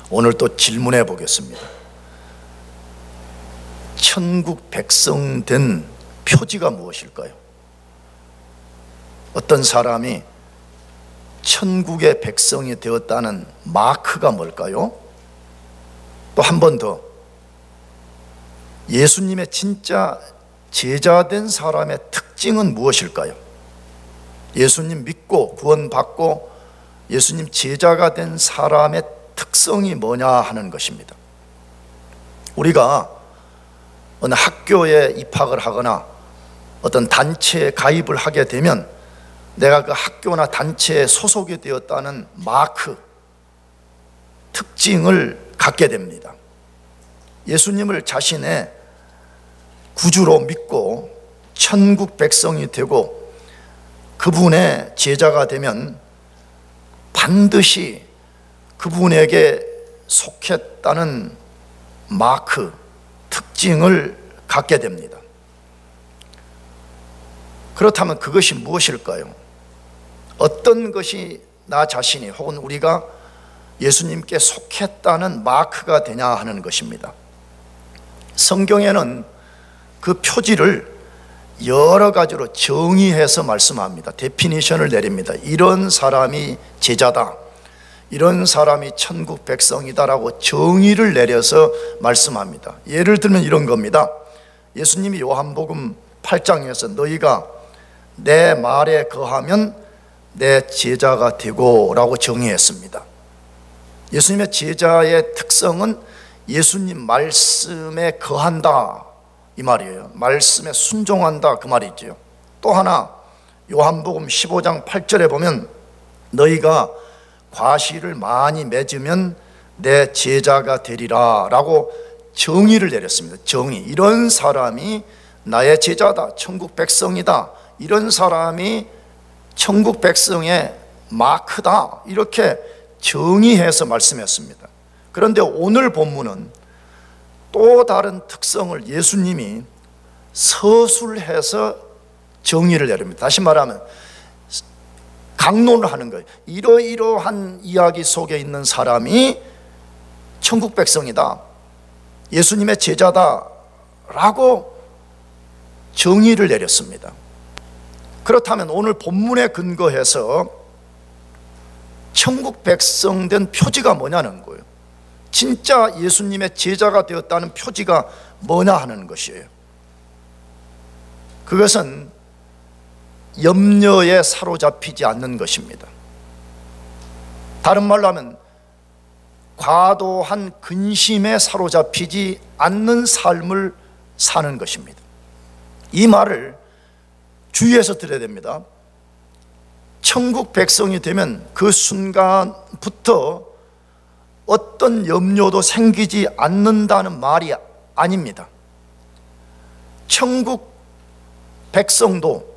오늘 또 질문해 보겠습니다. 천국 백성 된 표지가 무엇일까요? 어떤 사람이 천국의 백성이 되었다는 마크가 뭘까요? 또 한 번 더, 예수님의 진짜 제자 된 사람의 특징은 무엇일까요? 예수님 믿고 구원받고 예수님 제자가 된 사람의 특성이 뭐냐 하는 것입니다. 우리가 어느 학교에 입학을 하거나 어떤 단체에 가입을 하게 되면 내가 그 학교나 단체에 소속이 되었다는 마크, 특징을 갖게 됩니다. 예수님을 자신의 구주로 믿고 천국 백성이 되고 그분의 제자가 되면 반드시 그분에게 속했다는 마크, 특징을 갖게 됩니다. 그렇다면 그것이 무엇일까요? 어떤 것이 나 자신이 혹은 우리가 예수님께 속했다는 마크가 되냐 하는 것입니다. 성경에는 그 표지를 여러 가지로 정의해서 말씀합니다. 데피니션을 내립니다. 이런 사람이 제자다, 이런 사람이 천국 백성이다라고 정의를 내려서 말씀합니다. 예를 들면 이런 겁니다. 예수님이 요한복음 8장에서 너희가 내 말에 거하면 내 제자가 되고 라고 정의했습니다. 예수님의 제자의 특성은 예수님 말씀에 거한다 이 말이에요. 말씀에 순종한다 그 말이죠. 또 하나 요한복음 15장 8절에 보면 너희가 과실을 많이 맺으면 내 제자가 되리라 라고 정의를 내렸습니다. 정의, 이런 사람이 나의 제자다, 천국 백성이다, 이런 사람이 천국 백성의 마크다, 이렇게 정의해서 말씀했습니다. 그런데 오늘 본문은 또 다른 특성을 예수님이 서술해서 정의를 내립니다. 다시 말하면 강론을 하는 거예요. 이러이러한 이야기 속에 있는 사람이 천국 백성이다, 예수님의 제자다 라고 정의를 내렸습니다. 그렇다면 오늘 본문에 근거해서 천국 백성 된 표지가 뭐냐는 거예요. 진짜 예수님의 제자가 되었다는 표지가 뭐냐 하는 것이에요. 그것은 염려에 사로잡히지 않는 것입니다. 다른 말로 하면 과도한 근심에 사로잡히지 않는 삶을 사는 것입니다. 이 말을 주의해서 들어야 됩니다. 천국 백성이 되면 그 순간부터 어떤 염려도 생기지 않는다는 말이 아닙니다. 천국 백성도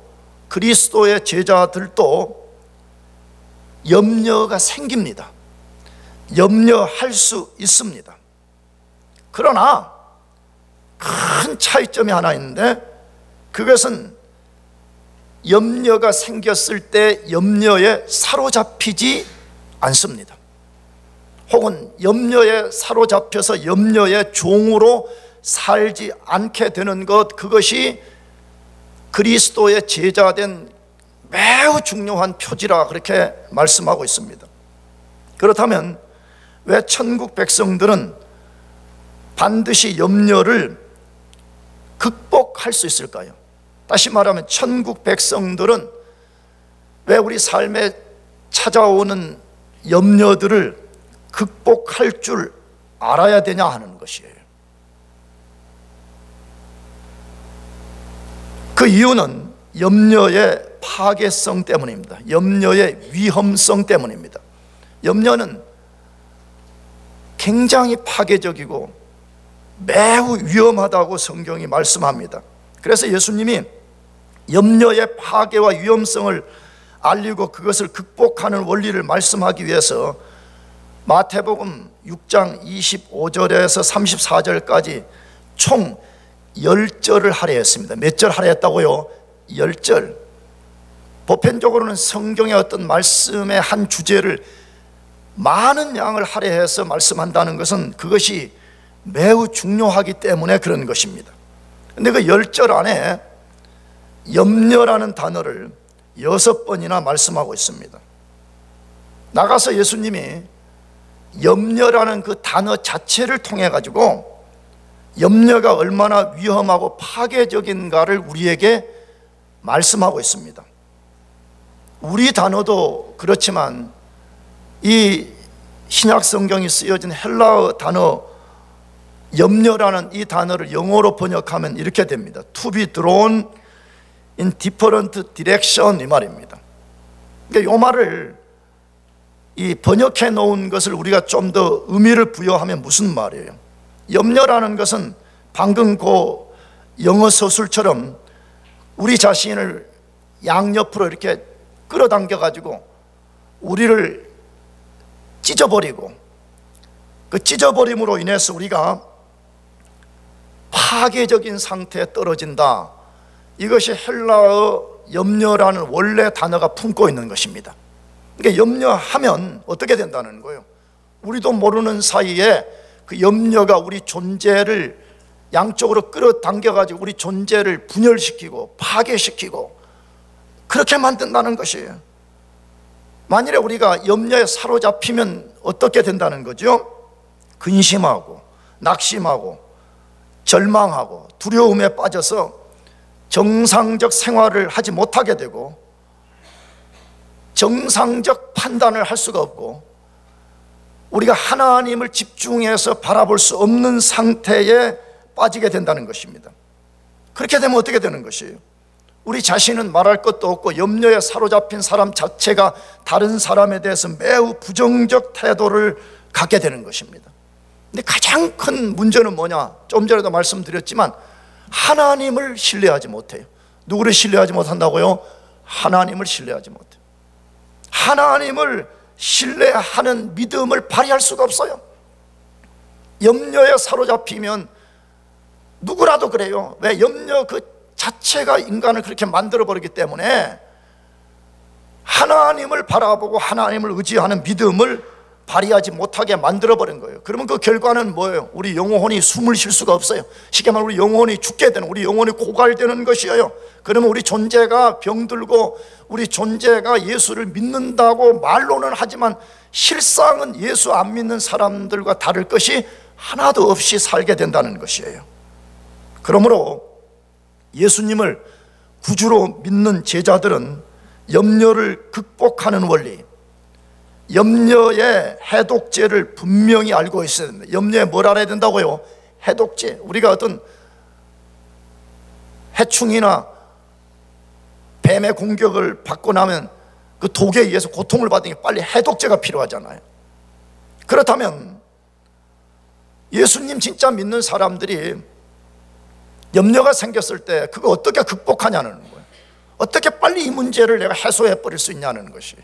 그리스도의 제자들도 염려가 생깁니다. 염려할 수 있습니다. 그러나 큰 차이점이 하나 있는데 그것은 염려가 생겼을 때 염려에 사로잡히지 않습니다. 혹은 염려에 사로잡혀서 염려의 종으로 살지 않게 되는 것, 그것이 그리스도의 제자된 매우 중요한 표지라 그렇게 말씀하고 있습니다. 그렇다면 왜 천국 백성들은 반드시 염려를 극복할 수 있을까요? 다시 말하면 천국 백성들은 왜 우리 삶에 찾아오는 염려들을 극복할 줄 알아야 되냐 하는 것이에요. 그 이유는 염려의 파괴성 때문입니다. 염려의 위험성 때문입니다. 염려는 굉장히 파괴적이고 매우 위험하다고 성경이 말씀합니다. 그래서 예수님이 염려의 파괴와 위험성을 알리고 그것을 극복하는 원리를 말씀하기 위해서 마태복음 6장 25절에서 34절까지 총 10절을 할애했습니다. 몇 절 할애했다고요? 10절. 보편적으로는 성경의 어떤 말씀의 한 주제를 많은 양을 할애해서 말씀한다는 것은 그것이 매우 중요하기 때문에 그런 것입니다. 근데 그 10절 안에 염려라는 단어를 6번이나 말씀하고 있습니다. 나가서 예수님이 염려라는 그 단어 자체를 통해 가지고 염려가 얼마나 위험하고 파괴적인가를 우리에게 말씀하고 있습니다. 우리 단어도 그렇지만 이 신약 성경이 쓰여진 헬라어 단어 염려라는 이 단어를 영어로 번역하면 이렇게 됩니다. To be drawn in different direction, 이 말입니다. 그러니까 이 말을 이 번역해 놓은 것을 우리가 좀 더 의미를 부여하면 무슨 말이에요? 염려라는 것은 방금 그 영어 서술처럼 우리 자신을 양옆으로 이렇게 끌어당겨 가지고 우리를 찢어버리고, 그 찢어버림으로 인해서 우리가 파괴적인 상태에 떨어진다. 이것이 헬라어 염려라는 원래 단어가 품고 있는 것입니다. 그러니까 염려하면 어떻게 된다는 거예요? 우리도 모르는 사이에 그 염려가 우리 존재를 양쪽으로 끌어당겨 가지고 우리 존재를 분열시키고 파괴시키고 그렇게 만든다는 것이에요. 만일에 우리가 염려에 사로잡히면 어떻게 된다는 거죠? 근심하고 낙심하고 절망하고 두려움에 빠져서 정상적 생활을 하지 못하게 되고 정상적 판단을 할 수가 없고 우리가 하나님을 집중해서 바라볼 수 없는 상태에 빠지게 된다는 것입니다. 그렇게 되면 어떻게 되는 것이에요? 우리 자신은 말할 것도 없고 염려에 사로잡힌 사람 자체가 다른 사람에 대해서 매우 부정적 태도를 갖게 되는 것입니다. 근데 가장 큰 문제는 뭐냐? 좀 전에도 말씀드렸지만 하나님을 신뢰하지 못해요. 누구를 신뢰하지 못한다고요? 하나님을 신뢰하지 못해요. 하나님을 신뢰하는 믿음을 발휘할 수가 없어요. 염려에 사로잡히면 누구라도 그래요. 왜? 염려 그 자체가 인간을 그렇게 만들어버리기 때문에 하나님을 바라보고 하나님을 의지하는 믿음을 발휘하지 못하게 만들어버린 거예요. 그러면 그 결과는 뭐예요? 우리 영혼이 숨을 쉴 수가 없어요. 쉽게 말하면 우리 영혼이 죽게 되는, 우리 영혼이 고갈되는 것이에요. 그러면 우리 존재가 병들고 우리 존재가 예수를 믿는다고 말로는 하지만 실상은 예수 안 믿는 사람들과 다를 것이 하나도 없이 살게 된다는 것이에요. 그러므로 예수님을 구주로 믿는 제자들은 염려를 극복하는 원리, 염려의 해독제를 분명히 알고 있어야 됩니다. 염려에 뭘 알아야 된다고요? 해독제. 우리가 어떤 해충이나 뱀의 공격을 받고 나면 그 독에 의해서 고통을 받으니 빨리 해독제가 필요하잖아요. 그렇다면 예수님 진짜 믿는 사람들이 염려가 생겼을 때 그거 어떻게 극복하냐는 거예요. 어떻게 빨리 이 문제를 내가 해소해 버릴 수 있냐는 것이.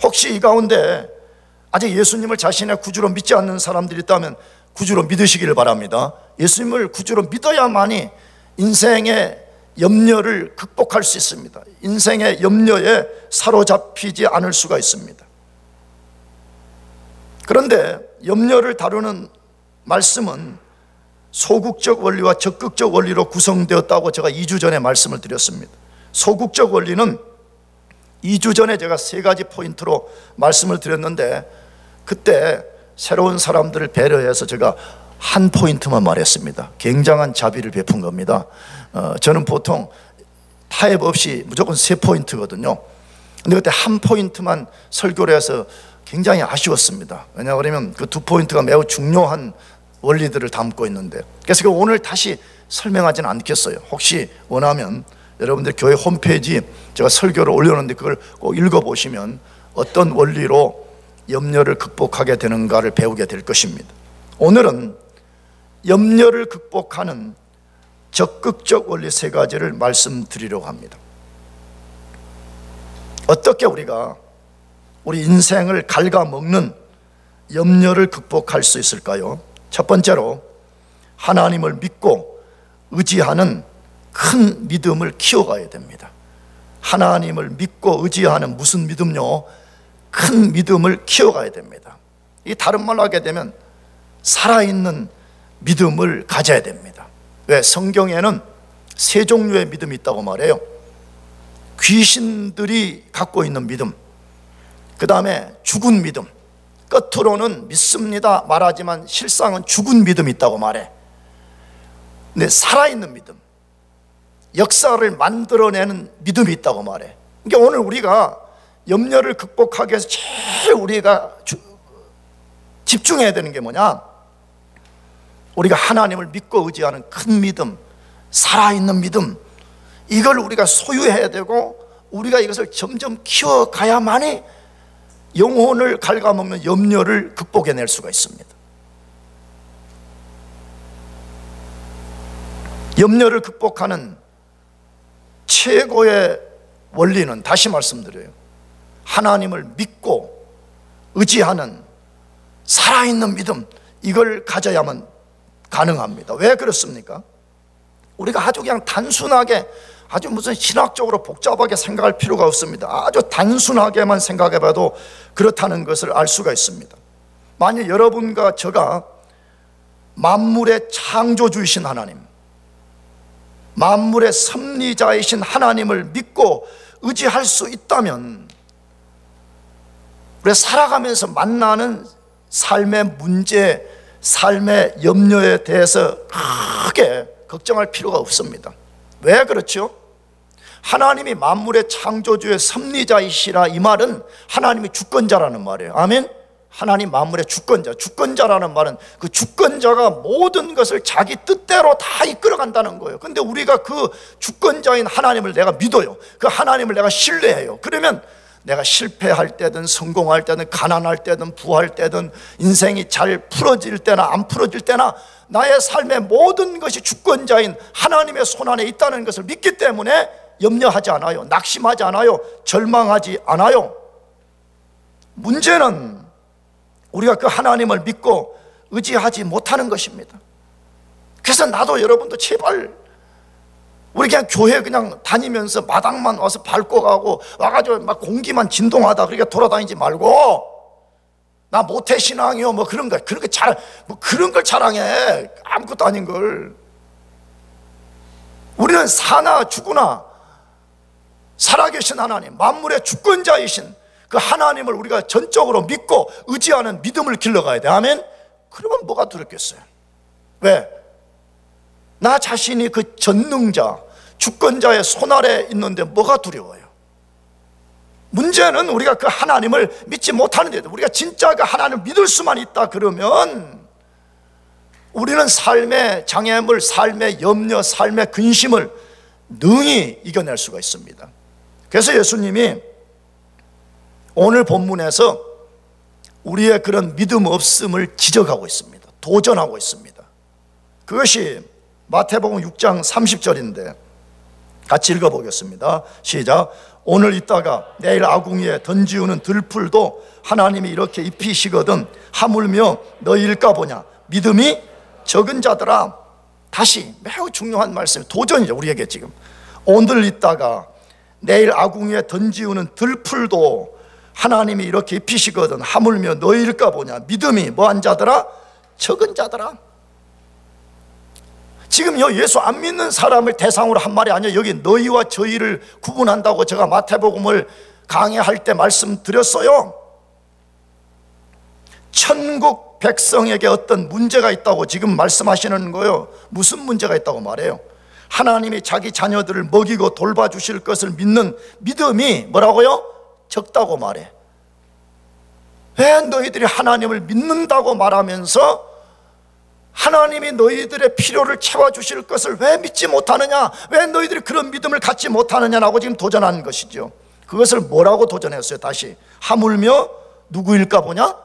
혹시 이 가운데 아직 예수님을 자신의 구주로 믿지 않는 사람들이 있다면 구주로 믿으시기를 바랍니다. 예수님을 구주로 믿어야만이 인생의 염려를 극복할 수 있습니다. 인생의 염려에 사로잡히지 않을 수가 있습니다. 그런데 염려를 다루는 말씀은 소극적 원리와 적극적 원리로 구성되었다고 제가 2주 전에 말씀을 드렸습니다. 소극적 원리는 2주 전에 제가 3가지 포인트로 말씀을 드렸는데 그때 새로운 사람들을 배려해서 제가 한 포인트만 말했습니다. 굉장한 자비를 베푼 겁니다. 저는 보통 타협 없이 무조건 3포인트거든요. 근데 그때 한 포인트만 설교를 해서 굉장히 아쉬웠습니다. 왜냐하면 그 2포인트가 매우 중요한 원리들을 담고 있는데, 그래서 오늘 다시 설명하지는 않겠어요. 혹시 원하면 여러분들 교회 홈페이지 제가 설교를 올려놓는데 그걸 꼭 읽어보시면 어떤 원리로 염려를 극복하게 되는가를 배우게 될 것입니다. 오늘은 염려를 극복하는 적극적 원리 3가지를 말씀드리려고 합니다. 어떻게 우리가 우리 인생을 갉아먹는 염려를 극복할 수 있을까요? 첫 번째로 하나님을 믿고 의지하는 큰 믿음을 키워가야 됩니다. 하나님을 믿고 의지하는 무슨 믿음요? 큰 믿음을 키워가야 됩니다. 이 다른 말로 하게 되면 살아있는 믿음을 가져야 됩니다. 왜? 성경에는 세 종류의 믿음이 있다고 말해요. 귀신들이 갖고 있는 믿음, 그 다음에 죽은 믿음, 겉으로는 믿습니다 말하지만 실상은 죽은 믿음이 있다고 말해. 근데 살아있는 믿음, 역사를 만들어내는 믿음이 있다고 말해. 그러니까 오늘 우리가 염려를 극복하기 위해서 제일 우리가 집중해야 되는 게 뭐냐? 우리가 하나님을 믿고 의지하는 큰 믿음, 살아있는 믿음, 이걸 우리가 소유해야 되고 우리가 이것을 점점 키워가야만이 영혼을 갉아먹는 염려를 극복해낼 수가 있습니다. 염려를 극복하는 최고의 원리는, 다시 말씀드려요, 하나님을 믿고 의지하는 살아있는 믿음, 이걸 가져야만 가능합니다. 왜 그렇습니까? 우리가 아주 그냥 단순하게, 아주 무슨 신학적으로 복잡하게 생각할 필요가 없습니다. 아주 단순하게만 생각해봐도 그렇다는 것을 알 수가 있습니다. 만약 여러분과 제가 만물의 창조주이신 하나님, 만물의 섭리자이신 하나님을 믿고 의지할 수 있다면 우리가 살아가면서 만나는 삶의 문제, 삶의 염려에 대해서 크게 걱정할 필요가 없습니다. 왜 그렇죠? 하나님이 만물의 창조주의 섭리자이시라, 이 말은 하나님이 주권자라는 말이에요. 아멘? 하나님 만물의 주권자, 주권자라는 말은 그 주권자가 모든 것을 자기 뜻대로 다 이끌어간다는 거예요. 근데 우리가 그 주권자인 하나님을 내가 믿어요. 그 하나님을 내가 신뢰해요. 그러면 내가 실패할 때든 성공할 때든 가난할 때든 부할 때든 인생이 잘 풀어질 때나 안 풀어질 때나 나의 삶의 모든 것이 주권자인 하나님의 손안에 있다는 것을 믿기 때문에 염려하지 않아요. 낙심하지 않아요. 절망하지 않아요. 문제는 우리가 그 하나님을 믿고 의지하지 못하는 것입니다. 그래서 나도 여러분도 제발 우리 그냥 교회 그냥 다니면서 마당만 와서 밟고 가고 와가지고 막 공기만 진동하다 그렇게 돌아다니지 말고, 나 모태신앙이요 뭐 그런 거, 그렇게 뭐 그런 걸 자랑해. 아무것도 아닌 걸. 우리는 사나 죽으나 살아계신 하나님, 만물의 주권자이신 그 하나님을 우리가 전적으로 믿고 의지하는 믿음을 길러가야 돼. 아멘? 그러면 뭐가 두렵겠어요? 왜? 나 자신이 그 전능자, 주권자의 손아래 있는데 뭐가 두려워요? 문제는 우리가 그 하나님을 믿지 못하는데, 우리가 진짜 그 하나님을 믿을 수만 있다 그러면 우리는 삶의 장애물, 삶의 염려, 삶의 근심을 능히 이겨낼 수가 있습니다. 그래서 예수님이 오늘 본문에서 우리의 그런 믿음 없음을 지적하고 있습니다. 도전하고 있습니다. 그것이 마태복음 6장 30절인데 같이 읽어보겠습니다. 시작. 오늘 있다가 내일 아궁이에 던지우는 들풀도 하나님이 이렇게 입히시거든 하물며 너희일까 보냐. 믿음이 적은 자들아. 다시 매우 중요한 말씀, 도전이죠 우리에게. 지금 오늘 있다가 내일 아궁이에 던지우는 들풀도 하나님이 이렇게 입히시거든 하물며 너희일까 보냐. 믿음이 뭐한 자들아? 적은 자들아. 지금 예수 안 믿는 사람을 대상으로 한 말이 아니에요. 여기 너희와 저희를 구분한다고 제가 마태복음을 강의할 때 말씀드렸어요. 천국 백성에게 어떤 문제가 있다고 지금 말씀하시는 거예요. 무슨 문제가 있다고 말해요? 하나님이 자기 자녀들을 먹이고 돌봐주실 것을 믿는 믿음이 뭐라고요? 적다고 말해. 왜 너희들이 하나님을 믿는다고 말하면서 하나님이 너희들의 필요를 채워주실 것을 왜 믿지 못하느냐, 왜 너희들이 그런 믿음을 갖지 못하느냐라고 지금 도전하는 것이죠. 그것을 뭐라고 도전했어요? 다시. 하물며 누구일까 보냐?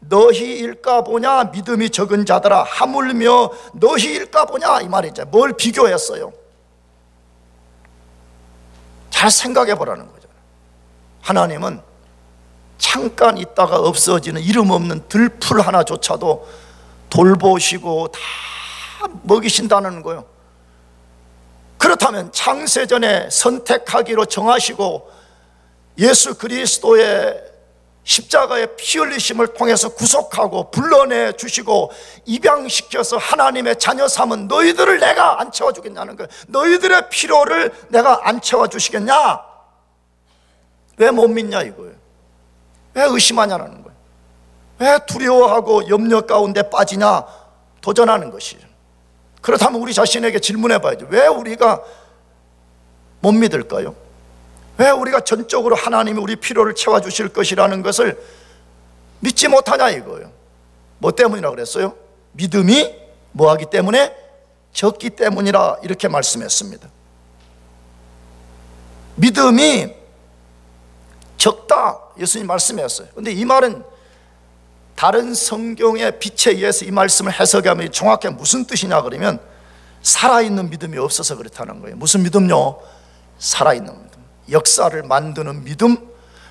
너희일까 보냐. 믿음이 적은 자들아. 하물며 너희일까 보냐, 이 말이죠. 뭘 비교했어요? 잘 생각해 보라는 거죠. 하나님은 잠깐 있다가 없어지는 이름 없는 들풀 하나조차도 돌보시고 다 먹이신다는 거예요. 그렇다면 창세전에 선택하기로 정하시고 예수 그리스도의 십자가의 피 흘리심을 통해서 구속하고 불러내 주시고 입양시켜서 하나님의 자녀 삼은 너희들을 내가 안 채워주겠냐는 거예요. 너희들의 필요를 내가 안 채워주시겠냐? 왜 못 믿냐 이거예요. 왜 의심하냐는 거예요. 왜 두려워하고 염려 가운데 빠지냐? 도전하는 것이죠. 그렇다면 우리 자신에게 질문해 봐야죠. 왜 우리가 못 믿을까요? 왜 우리가 전적으로 하나님이 우리 필요를 채워주실 것이라는 것을 믿지 못하냐 이거예요. 뭐 때문이라고 그랬어요? 믿음이 뭐하기 때문에? 적기 때문이라 이렇게 말씀했습니다. 믿음이 적다 예수님 말씀했어요. 그런데 이 말은 다른 성경의 빛에 의해서 이 말씀을 해석하면 정확히 무슨 뜻이냐 그러면 살아있는 믿음이 없어서 그렇다는 거예요. 무슨 믿음요? 살아있는 믿음, 역사를 만드는 믿음,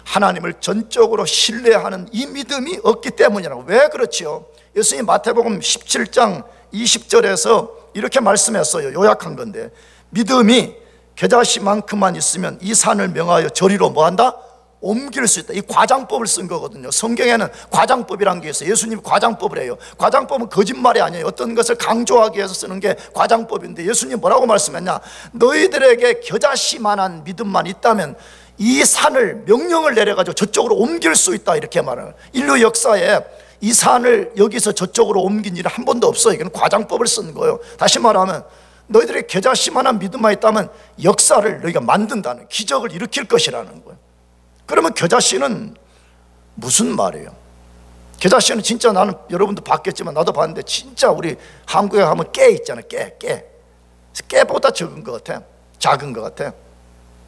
하나님을 전적으로 신뢰하는 이 믿음이 없기 때문이라고. 왜 그렇지요? 예수님 마태복음 17장 20절에서 이렇게 말씀했어요. 요약한 건데, 믿음이 겨자씨만큼만 있으면 이 산을 명하여 저리로 뭐한다? 옮길 수 있다. 이 과장법을 쓴 거거든요. 성경에는 과장법이라는 게 있어요. 예수님이 과장법을 해요. 과장법은 거짓말이 아니에요. 어떤 것을 강조하기 위해서 쓰는 게 과장법인데, 예수님 뭐라고 말씀했냐? 너희들에게 겨자씨만한 믿음만 있다면 이 산을 명령을 내려가지고 저쪽으로 옮길 수 있다 이렇게 말해요. 인류 역사에 이 산을 여기서 저쪽으로 옮긴 일은 한 번도 없어요. 이건 과장법을 쓴 거예요. 다시 말하면 너희들의 겨자씨만한 믿음만 있다면 역사를 너희가 만든다는, 기적을 일으킬 것이라는 거예요. 그러면 겨자씨는 무슨 말이에요? 겨자씨는 진짜, 나는 여러분도 봤겠지만 나도 봤는데 진짜 우리 한국에 가면 깨 있잖아요. 깨보다 적은 것 같아. 작은 것 같아.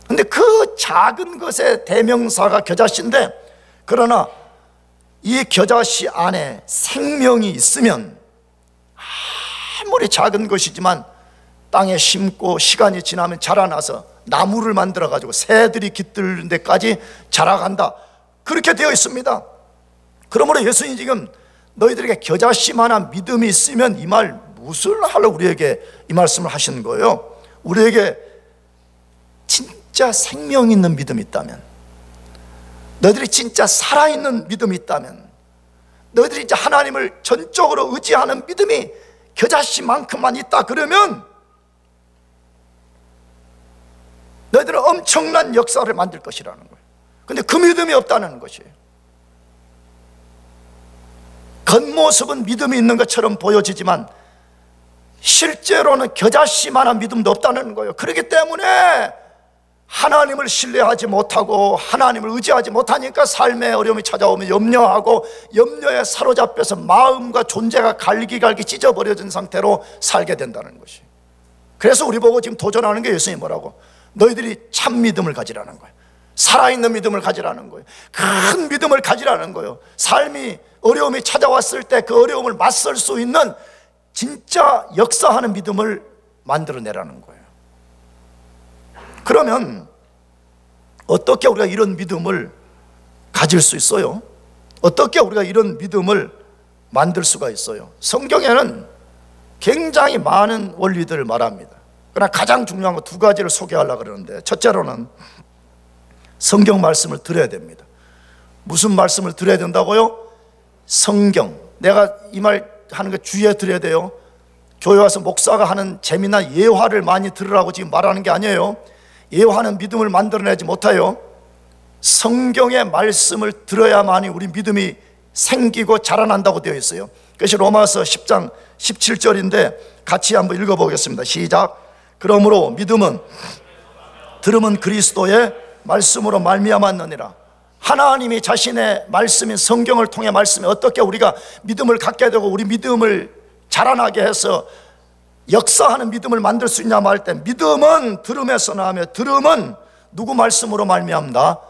근데 그 작은 것의 대명사가 겨자씨인데, 그러나 이 겨자씨 안에 생명이 있으면 아무리 작은 것이지만 땅에 심고 시간이 지나면 자라나서 나무를 만들어 가지고 새들이 깃들 데까지 자라간다, 그렇게 되어 있습니다. 그러므로 예수님이 지금 너희들에게 겨자씨만한 믿음이 있으면, 이 말 무엇을 하려 우리에게 이 말씀을 하시는 거예요? 우리에게 진짜 생명 있는 믿음이 있다면, 너희들이 진짜 살아있는 믿음이 있다면, 너희들이 이제 하나님을 전적으로 의지하는 믿음이 겨자씨만큼만 있다 그러면 너희들은 엄청난 역사를 만들 것이라는 거예요. 근데 그 믿음이 없다는 것이에요. 겉모습은 믿음이 있는 것처럼 보여지지만 실제로는 겨자씨만한 믿음도 없다는 거예요. 그렇기 때문에 하나님을 신뢰하지 못하고 하나님을 의지하지 못하니까 삶의 어려움이 찾아오면 염려하고, 염려에 사로잡혀서 마음과 존재가 갈기갈기 찢어버려진 상태로 살게 된다는 것이. 그래서 우리 보고 지금 도전하는 게, 예수님이 뭐라고? 너희들이 참 믿음을 가지라는 거예요. 살아있는 믿음을 가지라는 거예요. 큰 믿음을 가지라는 거예요. 삶이, 어려움이 찾아왔을 때 그 어려움을 맞설 수 있는 진짜 역사하는 믿음을 만들어내라는 거예요. 그러면 어떻게 우리가 이런 믿음을 가질 수 있어요? 어떻게 우리가 이런 믿음을 만들 수가 있어요? 성경에는 굉장히 많은 원리들을 말합니다. 그러나 가장 중요한 거 두 가지를 소개하려고 그러는데, 첫째로는 성경 말씀을 들어야 됩니다. 무슨 말씀을 들어야 된다고요? 성경. 내가 이 말 하는 거 주의해 드려야 돼요. 교회 와서 목사가 하는 재미나 예화를 많이 들으라고 지금 말하는 게 아니에요. 예화는 믿음을 만들어내지 못해요. 성경의 말씀을 들어야만이 우리 믿음이 생기고 자라난다고 되어 있어요. 그것이 로마서 10장 17절인데 같이 한번 읽어보겠습니다. 시작. 그러므로 믿음은 들음은 그리스도의 말씀으로 말미암았느니라. 하나님이 자신의 말씀인 성경을 통해 말씀에 어떻게 우리가 믿음을 갖게 되고 우리 믿음을 자라나게 해서 역사하는 믿음을 만들 수 있냐 말 때, 믿음은 들음에서 나오며 들음은 누구 말씀으로 말미암다?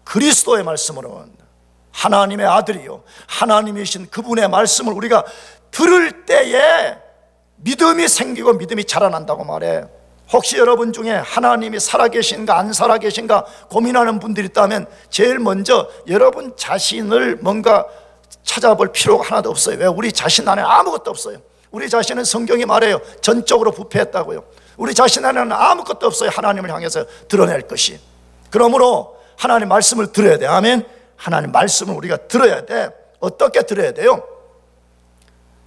그리스도의 말씀으로 말미암다. 하나님의 아들이요 하나님이신 그분의 말씀을 우리가 들을 때에 믿음이 생기고 믿음이 자라난다고 말해. 혹시 여러분 중에 하나님이 살아계신가 안 살아계신가 고민하는 분들이 있다면 제일 먼저 여러분 자신을 뭔가 찾아볼 필요가 하나도 없어요. 왜? 우리 자신 안에 아무것도 없어요. 우리 자신은 성경이 말해요. 전적으로 부패했다고요. 우리 자신 안에는 아무것도 없어요. 하나님을 향해서 드러낼 것이. 그러므로 하나님 말씀을 들어야 돼. 아멘. 하나님 말씀을 우리가 들어야 돼. 어떻게 들어야 돼요?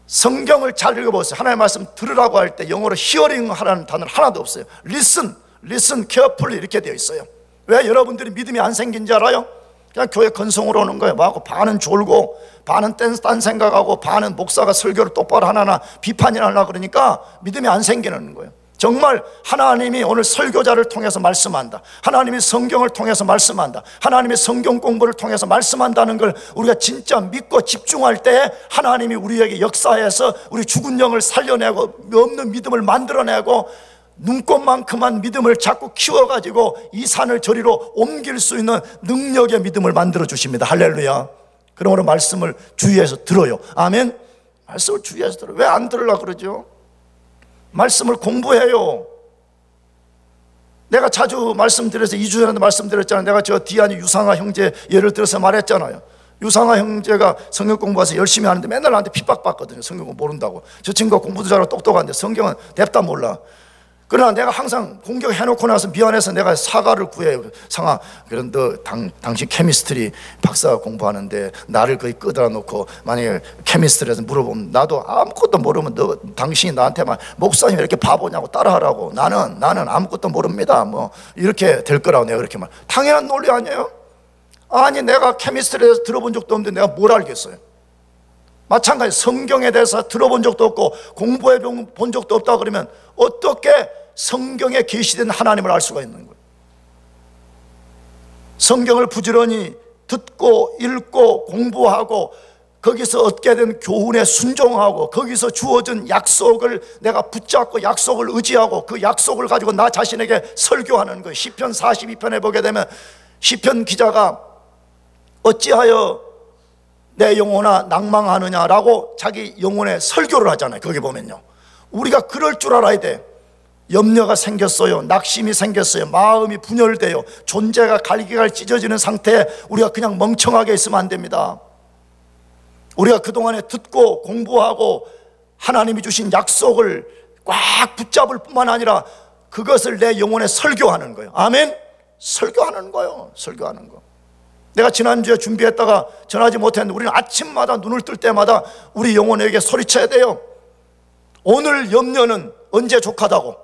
성경을 잘 읽어보세요. 하나님 말씀 들으라고 할 때 영어로 hearing 하라는 단어는 하나도 없어요. listen carefully 이렇게 되어 있어요. 왜 여러분들이 믿음이 안 생긴지 알아요? 그냥 교회 건성으로 오는 거예요. 뭐하고 반은 졸고 반은 딴 생각하고 반은 목사가 설교를 똑바로 하나 비판이나 하려고 그러니까 믿음이 안 생기는 거예요. 정말 하나님이 오늘 설교자를 통해서 말씀한다, 하나님이 성경을 통해서 말씀한다, 하나님의 성경 공부를 통해서 말씀한다는 걸 우리가 진짜 믿고 집중할 때 하나님이 우리에게 역사해서 우리 죽은 영을 살려내고 없는 믿음을 만들어내고 눈꽃만큼만 믿음을 자꾸 키워가지고 이 산을 저리로 옮길 수 있는 능력의 믿음을 만들어 주십니다. 할렐루야. 그러므로 말씀을 주의해서 들어요. 아멘. 말씀을 주의해서 들어요. 왜 안 들으려고 그러죠? 말씀을 공부해요. 내가 자주 말씀드려서 2주 전에도 말씀드렸잖아요. 내가 저 디안이 유상아 형제 예를 들어서 말했잖아요. 유상아 형제가 성경 공부해서 열심히 하는데 맨날 나한테 핍박받거든요. 성경 공부 모른다고. 저 친구가 공부도 잘하고 똑똑한데 성경은 냅다 몰라. 그러나 내가 항상 공격해놓고 나서 미안해서 내가 사과를 구해요. 상아, 그런 당신 케미스트리 박사 공부하는데 나를 거의 끄들어 놓고 만약에 케미스트리에서 물어보면 나도 아무것도 모르면 당신이 나한테만 목사님 이렇게 바보냐고 따라하라고. 나는 아무것도 모릅니다. 뭐 이렇게 될 거라고 내가 그렇게 말. 당연한 논리 아니에요? 아니 내가 케미스트리에서 들어본 적도 없는데 내가 뭘 알겠어요? 마찬가지 성경에 대해서 들어본 적도 없고 공부해 본 적도 없다 그러면 어떻게 성경에 계시된 하나님을 알 수가 있는 거예요? 성경을 부지런히 듣고 읽고 공부하고 거기서 얻게 된 교훈에 순종하고 거기서 주어진 약속을 내가 붙잡고 약속을 의지하고 그 약속을 가지고 나 자신에게 설교하는 거예요. 시편 42편에 보게 되면 시편 기자가 어찌하여 내 영혼아 낭망하느냐라고 자기 영혼에 설교를 하잖아요. 거기 보면요, 우리가 그럴 줄 알아야 돼. 염려가 생겼어요. 낙심이 생겼어요. 마음이 분열돼요. 존재가 갈기갈 찢어지는 상태에 우리가 그냥 멍청하게 있으면 안 됩니다. 우리가 그동안에 듣고 공부하고 하나님이 주신 약속을 꽉 붙잡을 뿐만 아니라 그것을 내 영혼에 설교하는 거예요. 아멘. 설교하는 거예요. 설교하는 거. 내가 지난주에 준비했다가 전하지 못했는데 우리는 아침마다 눈을 뜰 때마다 우리 영혼에게 소리쳐야 돼요. 오늘 염려는 언제 족하다고?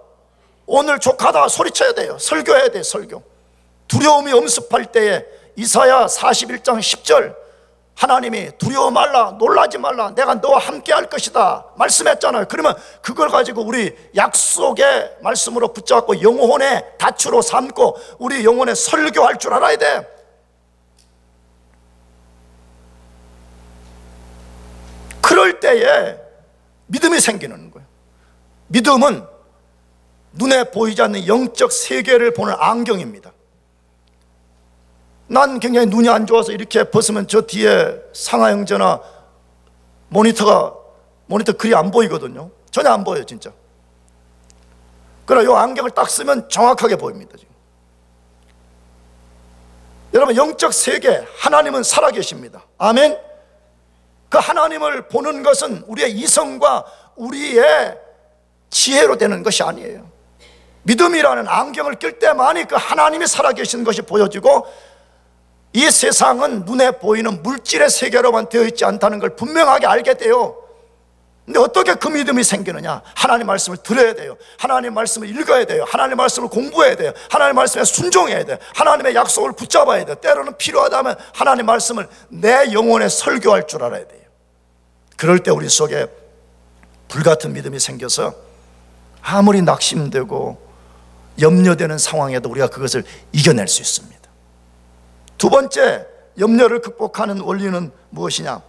오늘 족하다 소리쳐야 돼요. 설교해야 돼요. 설교. 두려움이 엄습할 때에 이사야 41장 10절 하나님이 두려워 말라, 놀라지 말라, 내가 너와 함께 할 것이다 말씀했잖아요. 그러면 그걸 가지고 우리 약속의 말씀으로 붙잡고 영혼의 닻으로 삼고 우리 영혼에 설교할 줄 알아야 돼. 그럴 때에 믿음이 생기는 거예요. 믿음은 눈에 보이지 않는 영적 세계를 보는 안경입니다. 난 굉장히 눈이 안 좋아서 이렇게 벗으면 저 뒤에 상하 형제나 모니터 글이 안 보이거든요. 전혀 안 보여요, 진짜. 그러나 이 안경을 딱 쓰면 정확하게 보입니다. 지금. 여러분, 영적 세계, 하나님은 살아계십니다. 아멘. 그 하나님을 보는 것은 우리의 이성과 우리의 지혜로 되는 것이 아니에요. 믿음이라는 안경을 낄 때만이 그 하나님이 살아계시는 것이 보여지고 이 세상은 눈에 보이는 물질의 세계로만 되어 있지 않다는 걸 분명하게 알게 돼요. 근데 어떻게 그 믿음이 생기느냐? 하나님 말씀을 들어야 돼요. 하나님 말씀을 읽어야 돼요. 하나님 말씀을 공부해야 돼요. 하나님 말씀에 순종해야 돼요. 하나님의 약속을 붙잡아야 돼요. 때로는 필요하다면 하나님 말씀을 내 영혼에 설교할 줄 알아야 돼요. 그럴 때 우리 속에 불같은 믿음이 생겨서 아무리 낙심되고 염려되는 상황에도 우리가 그것을 이겨낼 수 있습니다. 두 번째, 염려를 극복하는 원리는 무엇이냐?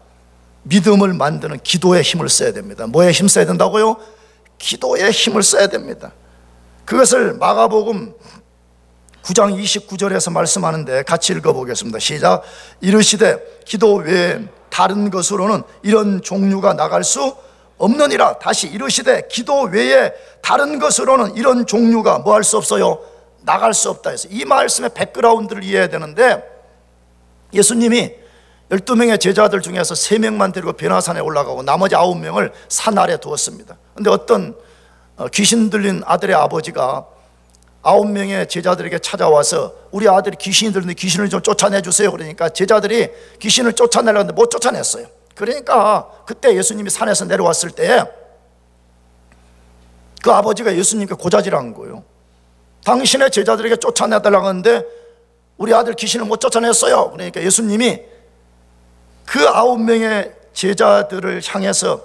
믿음을 만드는 기도에 힘을 써야 됩니다. 뭐에 힘 써야 된다고요? 기도에 힘을 써야 됩니다. 그것을 마가복음 9장 29절에서 말씀하는데 같이 읽어보겠습니다. 시작. 이르시되 기도 외에 다른 것으로는 이런 종류가 나갈 수 없느니라. 다시 이르시되 기도 외에 다른 것으로는 이런 종류가 뭐 할 수 없어요? 나갈 수 없다 해서 이 말씀의 백그라운드를 이해해야 되는데, 예수님이 12명의 제자들 중에서 3명만 데리고 변화산에 올라가고 나머지 9명을 산 아래 두었습니다. 그런데 어떤 귀신 들린 아들의 아버지가 9명의 제자들에게 찾아와서 우리 아들이 귀신이 들는데 귀신을 좀 쫓아내주세요. 그러니까 제자들이 귀신을 쫓아내려고 했는데 못 쫓아냈어요. 그러니까 그때 예수님이 산에서 내려왔을 때 그 아버지가 예수님께 고자질한 거예요. 당신의 제자들에게 쫓아내달라고 하는데 우리 아들 귀신을 못 쫓아냈어요. 그러니까 예수님이 그 9명의 제자들을 향해서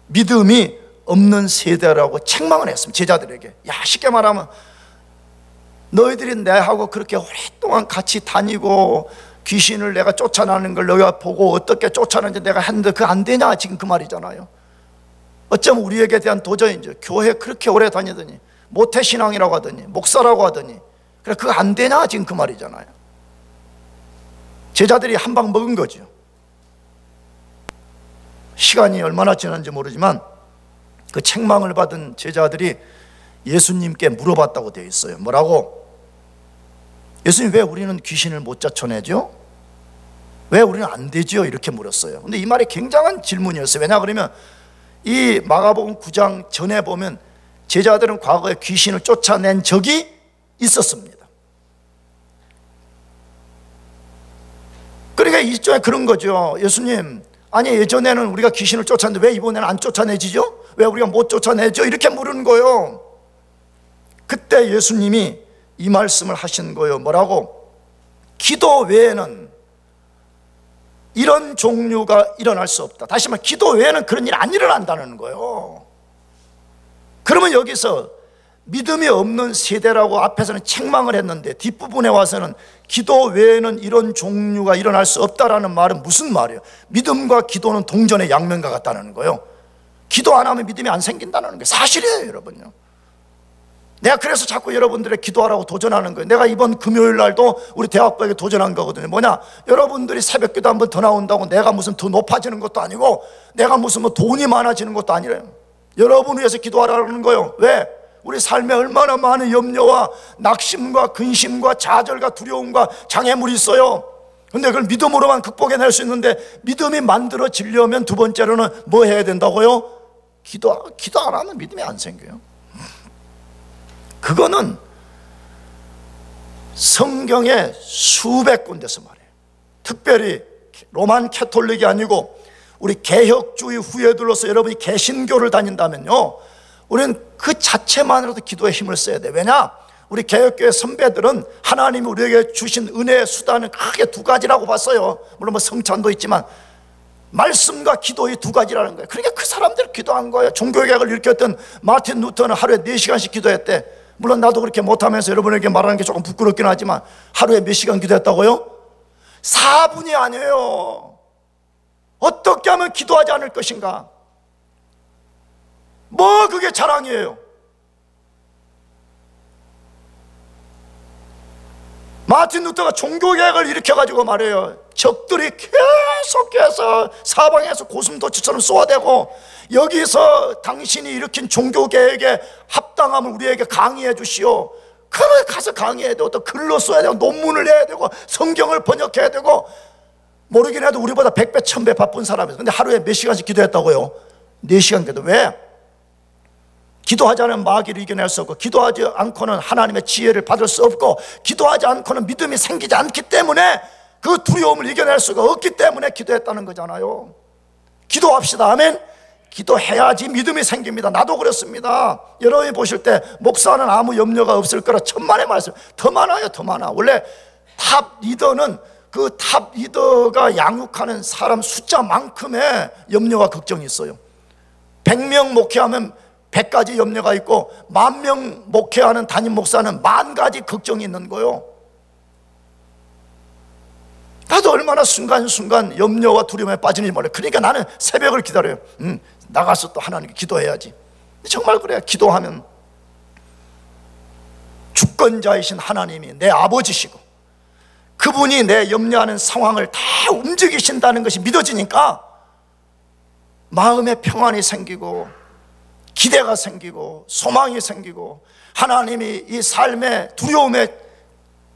믿음이 없는 세대라고 책망을 했습니다. 제자들에게. 야, 쉽게 말하면 너희들이 내하고 그렇게 오랫동안 같이 다니고 귀신을 내가 쫓아내는 걸 너희가 보고 어떻게 쫓아내는지 내가 했는데 그거 안 되냐, 지금 그 말이잖아요. 어쩌면 우리에게 대한 도전이죠. 교회 그렇게 오래 다니더니 모태신앙이라고 하더니 목사라고 하더니 그래 그거 안 되냐, 지금 그 말이잖아요. 제자들이 한 방 먹은 거죠. 시간이 얼마나 지났는지 모르지만 그 책망을 받은 제자들이 예수님께 물어봤다고 되어 있어요. 뭐라고? 예수님, 왜 우리는 귀신을 못 쫓아내죠? 왜 우리는 안 되죠? 이렇게 물었어요. 근데 이 말이 굉장한 질문이었어요. 왜냐 그러면 이 마가복음 9장 전에 보면 제자들은 과거에 귀신을 쫓아낸 적이 있었습니다. 그러니까 이쪽에 그런 거죠. 예수님, 아니 예전에는 우리가 귀신을 쫓았는데 왜 이번에는 안 쫓아내지죠? 왜 우리가 못 쫓아내죠? 이렇게 물은 거예요. 그때 예수님이 이 말씀을 하신 거예요. 뭐라고? 기도 외에는 이런 종류가 일어날 수 없다. 다시 말해 기도 외에는 그런 일이 안 일어난다는 거예요. 그러면 여기서 믿음이 없는 세대라고 앞에서는 책망을 했는데 뒷부분에 와서는 기도 외에는 이런 종류가 일어날 수 없다라는 말은 무슨 말이에요? 믿음과 기도는 동전의 양면과 같다는 거예요. 기도 안 하면 믿음이 안 생긴다는 게 사실이에요, 여러분요. 내가 그래서 자꾸 여러분들의 기도하라고 도전하는 거예요. 내가 이번 금요일 날도 우리 대학부에게 도전한 거거든요. 뭐냐? 여러분들이 새벽 기도 한 번 더 나온다고 내가 무슨 더 높아지는 것도 아니고 내가 무슨 뭐 돈이 많아지는 것도 아니래요. 여러분 위해서 기도하라는 거예요. 왜? 우리 삶에 얼마나 많은 염려와 낙심과 근심과 좌절과 두려움과 장애물이 있어요. 근데 그걸 믿음으로만 극복해낼 수 있는데 믿음이 만들어지려면 두 번째로는 뭐 해야 된다고요? 기도 안 하면 믿음이 안 생겨요. 그거는 성경에 수백 군데서 말해요. 특별히 로만 캐톨릭이 아니고 우리 개혁주의 후예들로서 여러분이 개신교를 다닌다면요, 우리는 그 자체만으로도 기도에 힘을 써야 돼. 왜냐? 우리 개혁교회 선배들은 하나님이 우리에게 주신 은혜의 수단은 크게 두 가지라고 봤어요. 물론 뭐 성찬도 있지만 말씀과 기도의 두 가지라는 거예요. 그러니까 그 사람들 기도한 거예요. 종교개혁을 일으켰던 마틴 루터는 하루에 4시간씩 기도했대. 물론 나도 그렇게 못하면서 여러분에게 말하는 게 조금 부끄럽긴 하지만 하루에 몇 시간 기도했다고요? 4분이 아니에요. 어떻게 하면 기도하지 않을 것인가? 뭐 그게 자랑이에요. 마틴 루터가 종교개혁을 일으켜가지고 말해요. 적들이 계속해서 사방에서 고슴도치처럼 쏘아대고 여기서 당신이 일으킨 종교개혁의 합당함을 우리에게 강의해 주시오. 그걸 가서 강의해야 되고 또 글로 써야 되고 논문을 해야 되고 성경을 번역해야 되고 모르긴 해도 우리보다 100배 1000배 바쁜 사람이에요. 근데 하루에 몇 시간씩 기도했다고요? 4시간 기도. 왜? 기도하지 않으면 마귀를 이겨낼 수 없고 기도하지 않고는 하나님의 지혜를 받을 수 없고 기도하지 않고는 믿음이 생기지 않기 때문에 그 두려움을 이겨낼 수가 없기 때문에 기도했다는 거잖아요. 기도합시다. 아멘. 기도해야지 믿음이 생깁니다. 나도 그렇습니다. 여러분이 보실 때 목사는 아무 염려가 없을 거라 천만의 말씀. 더 많아요, 더 많아. 원래 탑 리더는 그 탑 리더가 양육하는 사람 숫자만큼의 염려와 걱정이 있어요. 100명 목회하면 100가지 염려가 있고 10,000명 목회하는 담임 목사는 10,000가지 걱정이 있는 거예요. 나도 얼마나 순간순간 염려와 두려움에 빠지는지 몰라요. 그러니까 나는 새벽을 기다려요. 나가서 또 하나님께 기도해야지. 정말 그래요. 기도하면 주권자이신 하나님이 내 아버지시고 그분이 내 염려하는 상황을 다 움직이신다는 것이 믿어지니까 마음에 평안이 생기고 기대가 생기고 소망이 생기고 하나님이 이 삶의 두려움의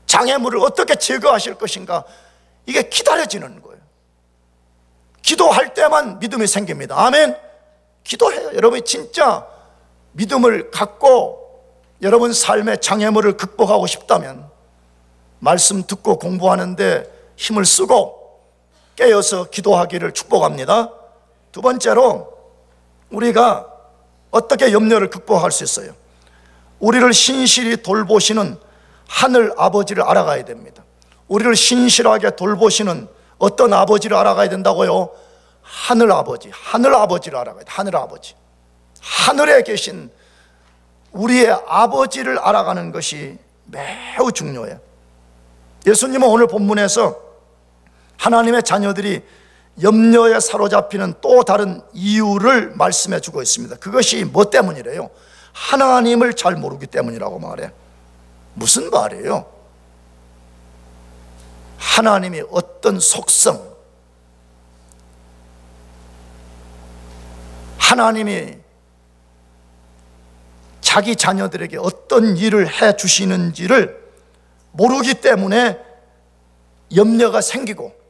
장애물을 어떻게 제거하실 것인가, 이게 기다려지는 거예요. 기도할 때만 믿음이 생깁니다. 아멘. 기도해요. 여러분이 진짜 믿음을 갖고 여러분 삶의 장애물을 극복하고 싶다면 말씀 듣고 공부하는데 힘을 쓰고 깨어서 기도하기를 축복합니다. 두 번째로, 우리가 어떻게 염려를 극복할 수 있어요? 우리를 신실히 돌보시는 하늘 아버지를 알아가야 됩니다. 우리를 신실하게 돌보시는 어떤 아버지를 알아가야 된다고요? 하늘 아버지, 하늘 아버지를 알아가야 돼. 하늘 아버지, 하늘에 계신 우리의 아버지를 알아가는 것이 매우 중요해요. 예수님은 오늘 본문에서 하나님의 자녀들이 염려에 사로잡히는 또 다른 이유를 말씀해 주고 있습니다. 그것이 뭐 때문이래요? 하나님을 잘 모르기 때문이라고 말해. 무슨 말이에요? 하나님이 어떤 속성, 하나님이 자기 자녀들에게 어떤 일을 해 주시는지를 모르기 때문에 염려가 생기고,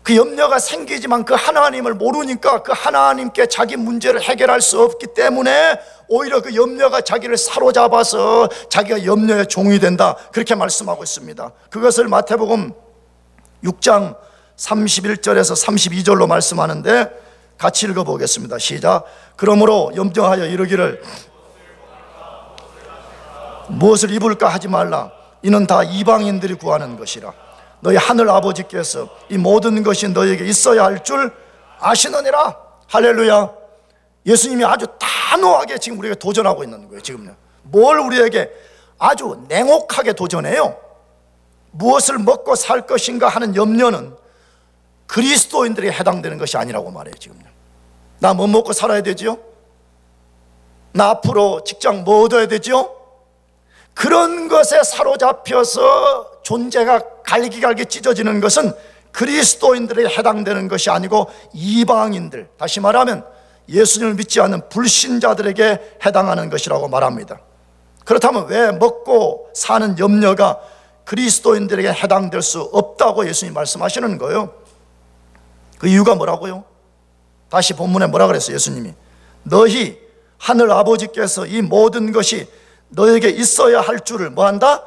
그 염려가 생기지만 그 하나님을 모르니까 그 하나님께 자기 문제를 해결할 수 없기 때문에 오히려 그 염려가 자기를 사로잡아서 자기가 염려의 종이 된다, 그렇게 말씀하고 있습니다. 그것을 마태복음 6장 31절에서 32절로 말씀하는데 같이 읽어보겠습니다. 시작. 그러므로 염려하여 이르기를 무엇을 입을까 하지 말라. 이는 다 이방인들이 구하는 것이라. 너희 하늘 아버지께서 이 모든 것이 너에게 있어야 할 줄 아시느니라. 할렐루야. 예수님이 아주 단호하게 지금 우리에게 도전하고 있는 거예요. 지금요. 뭘 우리에게 아주 냉혹하게 도전해요? 무엇을 먹고 살 것인가 하는 염려는 그리스도인들에게 해당되는 것이 아니라고 말해요. 지금요. 나 뭐 먹고 살아야 되지요? 나 앞으로 직장 뭐 얻어야 되지요? 그런 것에 사로잡혀서 존재가 갈기갈기 찢어지는 것은 그리스도인들에게 해당되는 것이 아니고 이방인들, 다시 말하면 예수님을 믿지 않는 불신자들에게 해당하는 것이라고 말합니다. 그렇다면 왜 먹고 사는 염려가 그리스도인들에게 해당될 수 없다고 예수님이 말씀하시는 거예요? 그 이유가 뭐라고요? 다시 본문에 뭐라 그랬어요? 예수님이 너희 하늘 아버지께서 이 모든 것이 너에게 있어야 할 줄을 뭐한다?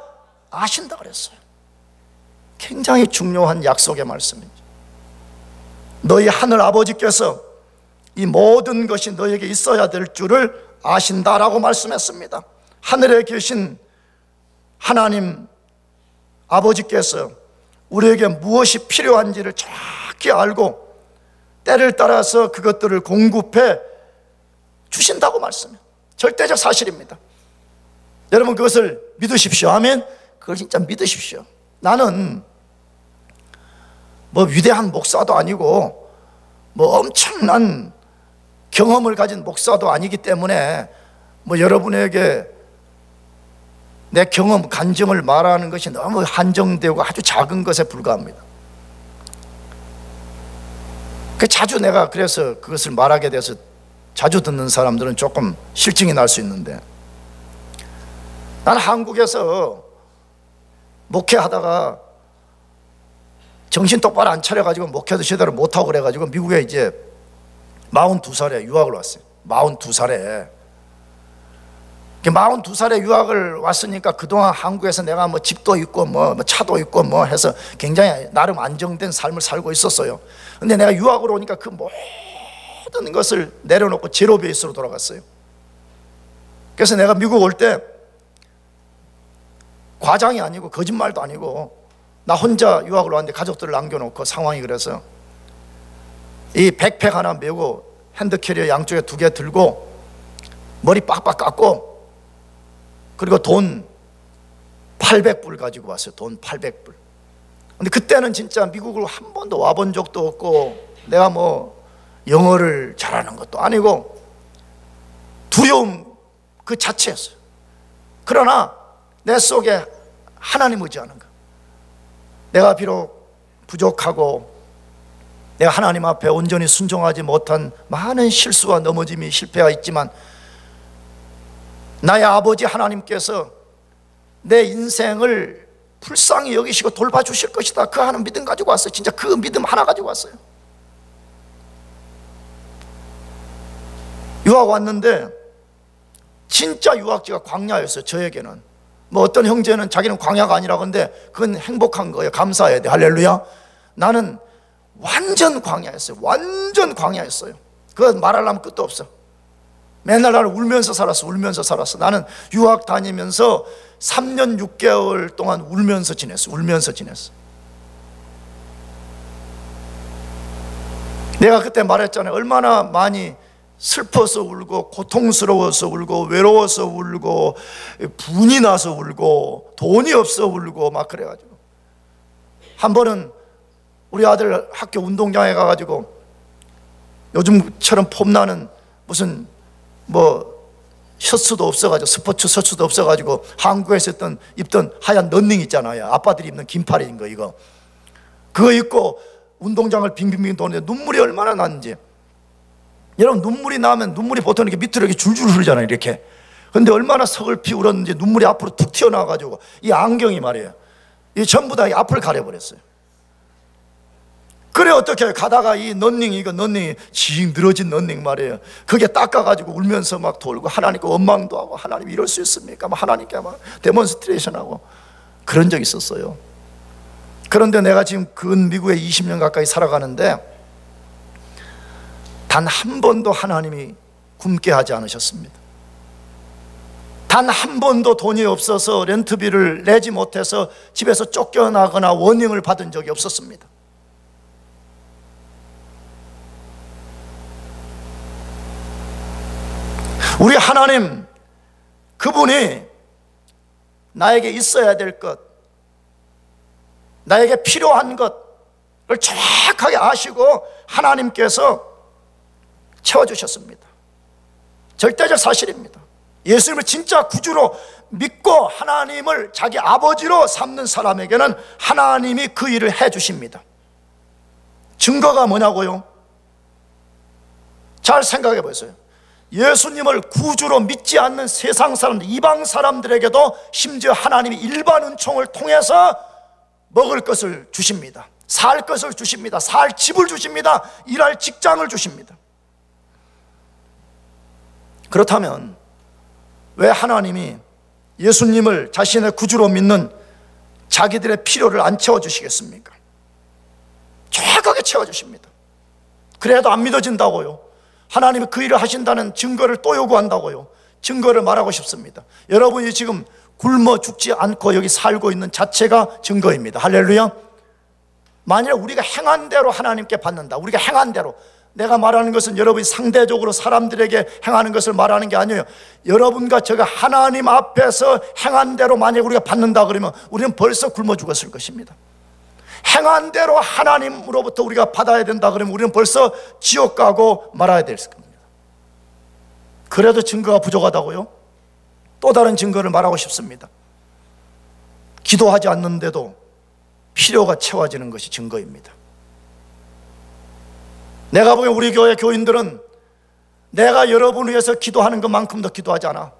아신다 그랬어요. 굉장히 중요한 약속의 말씀이죠. 너희 하늘 아버지께서 이 모든 것이 너에게 있어야 될 줄을 아신다라고 말씀했습니다. 하늘에 계신 하나님 아버지께서 우리에게 무엇이 필요한지를 정확히 알고 때를 따라서 그것들을 공급해 주신다고 말씀해요. 절대적 사실입니다. 여러분 그것을 믿으십시오. 아멘. 그걸 진짜 믿으십시오. 나는 뭐 위대한 목사도 아니고 뭐 엄청난 경험을 가진 목사도 아니기 때문에 뭐 여러분에게 내 경험, 간증을 말하는 것이 너무 한정되고 아주 작은 것에 불과합니다. 자주 내가 그래서 그것을 말하게 돼서 자주 듣는 사람들은 조금 실증이 날 수 있는데, 나는 한국에서 목회하다가 정신 똑바로 안 차려가지고 목회도 제대로 못하고 그래가지고 미국에 이제 42살에 유학을 왔어요. 42살에 42살에 유학을 왔으니까 그동안 한국에서 내가 뭐 집도 있고 뭐 차도 있고 뭐 해서 굉장히 나름 안정된 삶을 살고 있었어요. 근데 내가 유학으로 오니까 그 모든 것을 내려놓고 제로 베이스로 돌아갔어요. 그래서 내가 미국 올 때 과장이 아니고 거짓말도 아니고 나 혼자 유학을 왔는데 가족들을 남겨놓고 상황이 그래서 이 백팩 하나 메고 핸드캐리어 양쪽에 2개 들고 머리 빡빡 깎고 그리고 돈 800불 가지고 왔어요. 돈 800불. 근데 그때는 진짜 미국을 한 번도 와본 적도 없고 내가 뭐 영어를 잘하는 것도 아니고 두려움 그 자체였어요. 그러나 내 속에 하나님 의지하는 거. 내가 비록 부족하고 내가 하나님 앞에 온전히 순종하지 못한 많은 실수와 넘어짐이 실패가 있지만 나의 아버지 하나님께서 내 인생을 불쌍히 여기시고 돌봐주실 것이다, 그 하는 믿음 가지고 왔어요. 진짜 그 믿음 하나 가지고 왔어요. 유학 왔는데 진짜 유학지가 광야였어요. 저에게는. 뭐 어떤 형제는 자기는 광야가 아니라고 하는데 그건 행복한 거예요. 감사해야 돼. 할렐루야. 나는 완전 광야였어요. 완전 광야였어요. 그건 말하려면 끝도 없어. 맨날 나는 울면서 살았어. 울면서 살았어. 나는 유학 다니면서 3년 6개월 동안 울면서 지냈어. 울면서 지냈어. 내가 그때 말했잖아요. 얼마나 많이 슬퍼서 울고 고통스러워서 울고 외로워서 울고 분이 나서 울고 돈이 없어 울고 막 그래가지고 한 번은 우리 아들 학교 운동장에 가가지고 요즘처럼 폼나는 무슨 뭐 셔츠도 없어가지고 스포츠 셔츠도 없어가지고 한국에서 입던 하얀 런닝 있잖아요. 아빠들이 입는 긴팔인 거 이거 그거 입고 운동장을 빙빙빙 도는데 눈물이 얼마나 났는지. 여러분 눈물이 나면 눈물이 보통 이렇게 밑으로 이렇게 줄줄 흐르잖아요. 이렇게. 근데 얼마나 서글피 울었는지 눈물이 앞으로 툭 튀어나와가지고 이 안경이 말이에요. 이 전부 다 이 앞을 가려버렸어요. 그래 어떻게 가다가 이 런닝이 징 늘어진 런닝 말이에요. 그게 닦아가지고 울면서 막 돌고 하나님께 원망도 하고 하나님 이럴 수 있습니까? 막 하나님께 막 데몬스트레이션하고 그런 적이 있었어요. 그런데 내가 지금 근 미국에 20년 가까이 살아가는데 단 한 번도 하나님이 굶게 하지 않으셨습니다. 단 한 번도 돈이 없어서 렌트비를 내지 못해서 집에서 쫓겨나거나 워닝을 받은 적이 없었습니다. 우리 하나님, 그분이 나에게 있어야 될 것, 나에게 필요한 것을 정확하게 아시고 하나님께서 채워주셨습니다. 절대적 사실입니다. 예수님을 진짜 구주로 믿고 하나님을 자기 아버지로 삼는 사람에게는 하나님이 그 일을 해주십니다. 증거가 뭐냐고요? 잘 생각해 보세요. 예수님을 구주로 믿지 않는 세상 사람들, 이방 사람들에게도 심지어 하나님이 일반 은총을 통해서 먹을 것을 주십니다. 살 것을 주십니다. 살 집을 주십니다. 일할 직장을 주십니다. 그렇다면 왜 하나님이 예수님을 자신의 구주로 믿는 자기들의 필요를 안 채워주시겠습니까? 정확하게 채워주십니다. 그래도 안 믿어진다고요? 하나님이 그 일을 하신다는 증거를 또 요구한다고요? 증거를 말하고 싶습니다. 여러분이 지금 굶어 죽지 않고 여기 살고 있는 자체가 증거입니다. 할렐루야. 만일 우리가 행한 대로 하나님께 받는다, 우리가 행한 대로, 내가 말하는 것은 여러분이 상대적으로 사람들에게 행하는 것을 말하는 게 아니에요. 여러분과 제가 하나님 앞에서 행한 대로 만약 우리가 받는다 그러면 우리는 벌써 굶어 죽었을 것입니다. 행한 대로 하나님으로부터 우리가 받아야 된다 그러면 우리는 벌써 지옥 가고 말아야 될 겁니다. 그래도 증거가 부족하다고요? 또 다른 증거를 말하고 싶습니다. 기도하지 않는데도 필요가 채워지는 것이 증거입니다. 내가 보기엔 우리 교회 교인들은 내가 여러분을 위해서 기도하는 것만큼 더 기도하지 않아.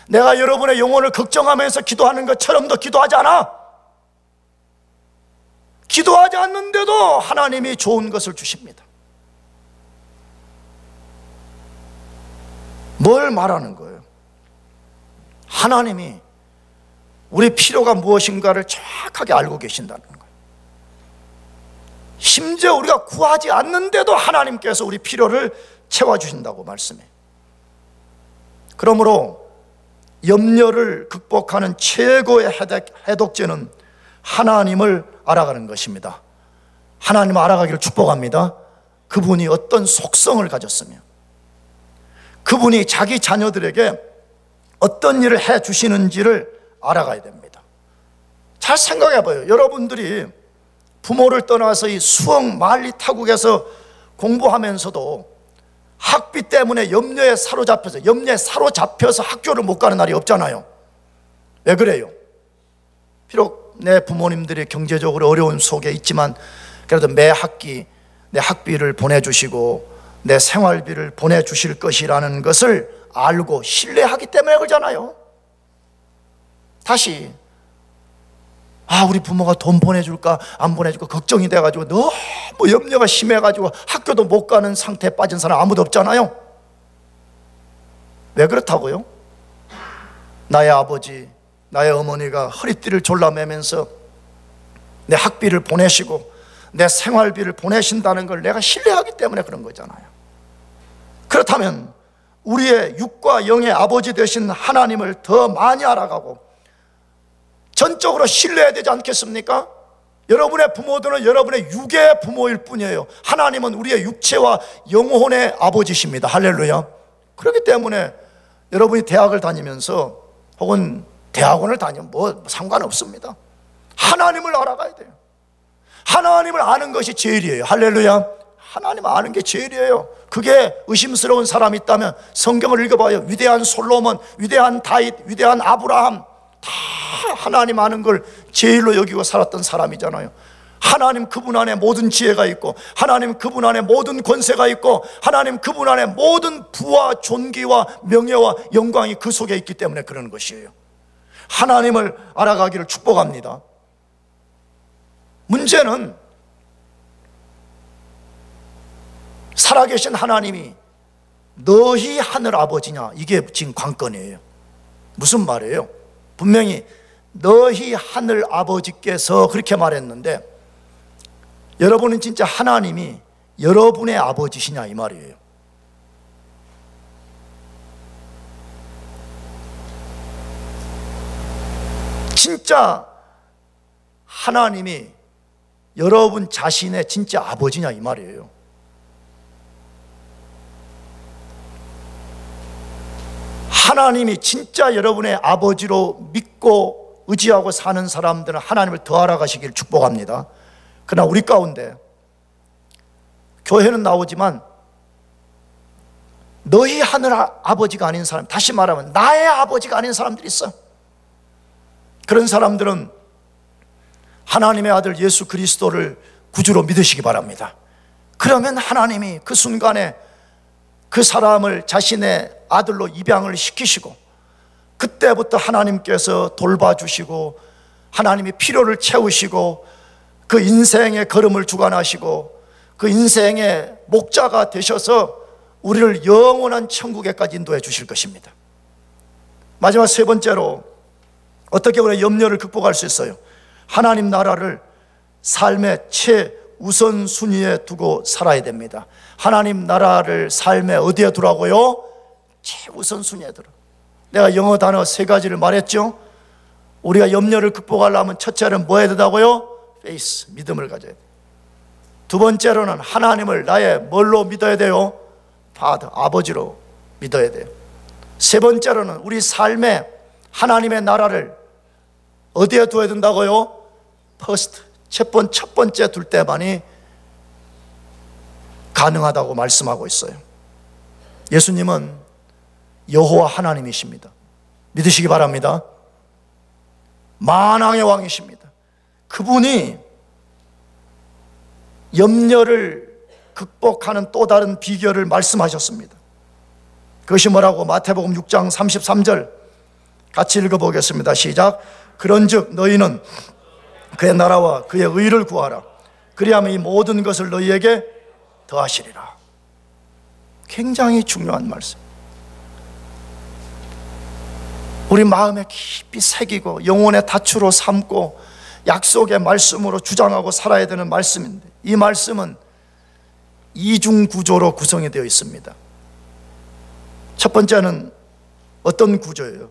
내가 여러분의 영혼을 걱정하면서 기도하는 것처럼 더 기도하지 않아. 기도하지 않는데도 하나님이 좋은 것을 주십니다. 뭘 말하는 거예요? 하나님이 우리 필요가 무엇인가를 정확하게 알고 계신다는 거예요. 심지어 우리가 구하지 않는데도 하나님께서 우리 필요를 채워주신다고 말씀해요. 그러므로 염려를 극복하는 최고의 해독제는 하나님을 알아가는 것입니다. 하나님을 알아가기를 축복합니다. 그분이 어떤 속성을 가졌으며 그분이 자기 자녀들에게 어떤 일을 해 주시는지를 알아가야 됩니다. 잘 생각해 봐요. 여러분들이 부모를 떠나서 이 수억 만리 타국에서 공부하면서도 학비 때문에 염려에 사로잡혀서 학교를 못 가는 날이 없잖아요. 왜 그래요? 비록 내 부모님들이 경제적으로 어려운 속에 있지만 그래도 매 학기 내 학비를 보내주시고 내 생활비를 보내주실 것이라는 것을 알고 신뢰하기 때문에 그러잖아요. 다시 우리 부모가 돈 보내줄까 안 보내줄까 걱정이 돼가지고 너무 염려가 심해가지고 학교도 못 가는 상태에 빠진 사람 아무도 없잖아요. 왜 그렇다고요? 나의 아버지, 나의 어머니가 허리띠를 졸라매면서 내 학비를 보내시고 내 생활비를 보내신다는 걸 내가 신뢰하기 때문에 그런 거잖아요. 그렇다면 우리의 육과 영의 아버지 되신 하나님을 더 많이 알아가고 전적으로 신뢰해야 되지 않겠습니까? 여러분의 부모들은 여러분의 육의 부모일 뿐이에요. 하나님은 우리의 육체와 영혼의 아버지십니다. 할렐루야. 그렇기 때문에 여러분이 대학을 다니면서 혹은 대학원을 다니면 뭐 상관없습니다. 하나님을 알아가야 돼요. 하나님을 아는 것이 제일이에요. 할렐루야. 하나님 아는 게 제일이에요. 그게 의심스러운 사람이 있다면 성경을 읽어봐요. 위대한 솔로몬, 위대한 다윗, 위대한 아브라함, 다 하나님 아는 걸 제일로 여기고 살았던 사람이잖아요. 하나님 그분 안에 모든 지혜가 있고, 하나님 그분 안에 모든 권세가 있고, 하나님 그분 안에 모든 부와 존귀와 명예와 영광이 그 속에 있기 때문에 그러는 것이에요. 하나님을 알아가기를 축복합니다. 문제는 살아계신 하나님이 너희 하늘 아버지냐, 이게 지금 관건이에요. 무슨 말이에요? 분명히 너희 하늘 아버지께서 그렇게 말했는데, 여러분은 진짜 하나님이 여러분의 아버지시냐 이 말이에요. 진짜 하나님이 여러분 자신의 진짜 아버지냐 이 말이에요. 하나님이 진짜 여러분의 아버지로 믿고 의지하고 사는 사람들은 하나님을 더 알아가시길 축복합니다. 그러나 우리 가운데 교회는 나오지만 너희 하늘 아버지가 아닌 사람, 다시 말하면 나의 아버지가 아닌 사람들이 있어. 그런 사람들은 하나님의 아들 예수 그리스도를 구주로 믿으시기 바랍니다. 그러면 하나님이 그 순간에 그 사람을 자신의 아들로 입양을 시키시고, 그때부터 하나님께서 돌봐주시고 하나님이 필요를 채우시고 그 인생의 걸음을 주관하시고 그 인생의 목자가 되셔서 우리를 영원한 천국에까지 인도해 주실 것입니다. 마지막 세 번째로 어떻게 우리가 염려를 극복할 수 있어요? 하나님 나라를 삶의 최우선순위에 두고 살아야 됩니다. 하나님 나라를 삶의 어디에 두라고요? 최우선순위에 두라. 내가 영어 단어 세 가지를 말했죠. 우리가 염려를 극복하려면 첫째는 뭐 해야 된다고요? faith, 믿음을 가져야 돼요. 두 번째로는 하나님을 나의 뭘로 믿어야 돼요? Father, 아버지로 믿어야 돼요. 세 번째로는 우리 삶에 하나님의 나라를 어디에 두어야 된다고요? First, 첫 번째 둘 때만이 가능하다고 말씀하고 있어요. 예수님은 여호와 하나님이십니다. 믿으시기 바랍니다. 만왕의 왕이십니다. 그분이 염려를 극복하는 또 다른 비결을 말씀하셨습니다. 그것이 뭐라고? 마태복음 6장 33절 같이 읽어보겠습니다. 시작. 그런즉 너희는 그의 나라와 그의 의를 구하라. 그리하면 이 모든 것을 너희에게 더하시리라. 굉장히 중요한 말씀. 우리 마음에 깊이 새기고 영혼의 다추로 삼고 약속의 말씀으로 주장하고 살아야 되는 말씀인데, 이 말씀은 이중 구조로 구성이 되어 있습니다. 첫 번째는 어떤 구조예요?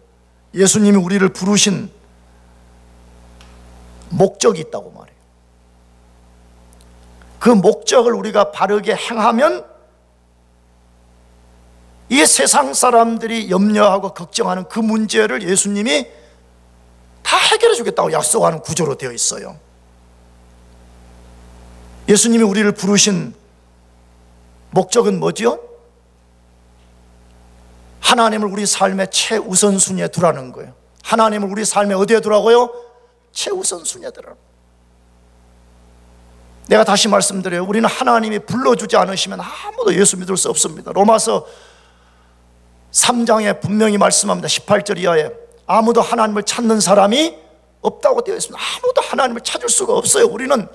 예수님이 우리를 부르신 목적이 있다고 말해요. 그 목적을 우리가 바르게 행하면 이 세상 사람들이 염려하고 걱정하는 그 문제를 예수님이 다 해결해 주겠다고 약속하는 구조로 되어 있어요. 예수님이 우리를 부르신 목적은 뭐지요? 하나님을 우리 삶의 최우선순위에 두라는 거예요. 하나님을 우리 삶의 어디에 두라고요? 최우선순위에 두라고. 내가 다시 말씀드려요. 우리는 하나님이 불러주지 않으시면 아무도 예수 믿을 수 없습니다. 로마서 3장에 분명히 말씀합니다. 18절 이하에 아무도 하나님을 찾는 사람이 없다고 되어 있습니다. 아무도 하나님을 찾을 수가 없어요. 우리는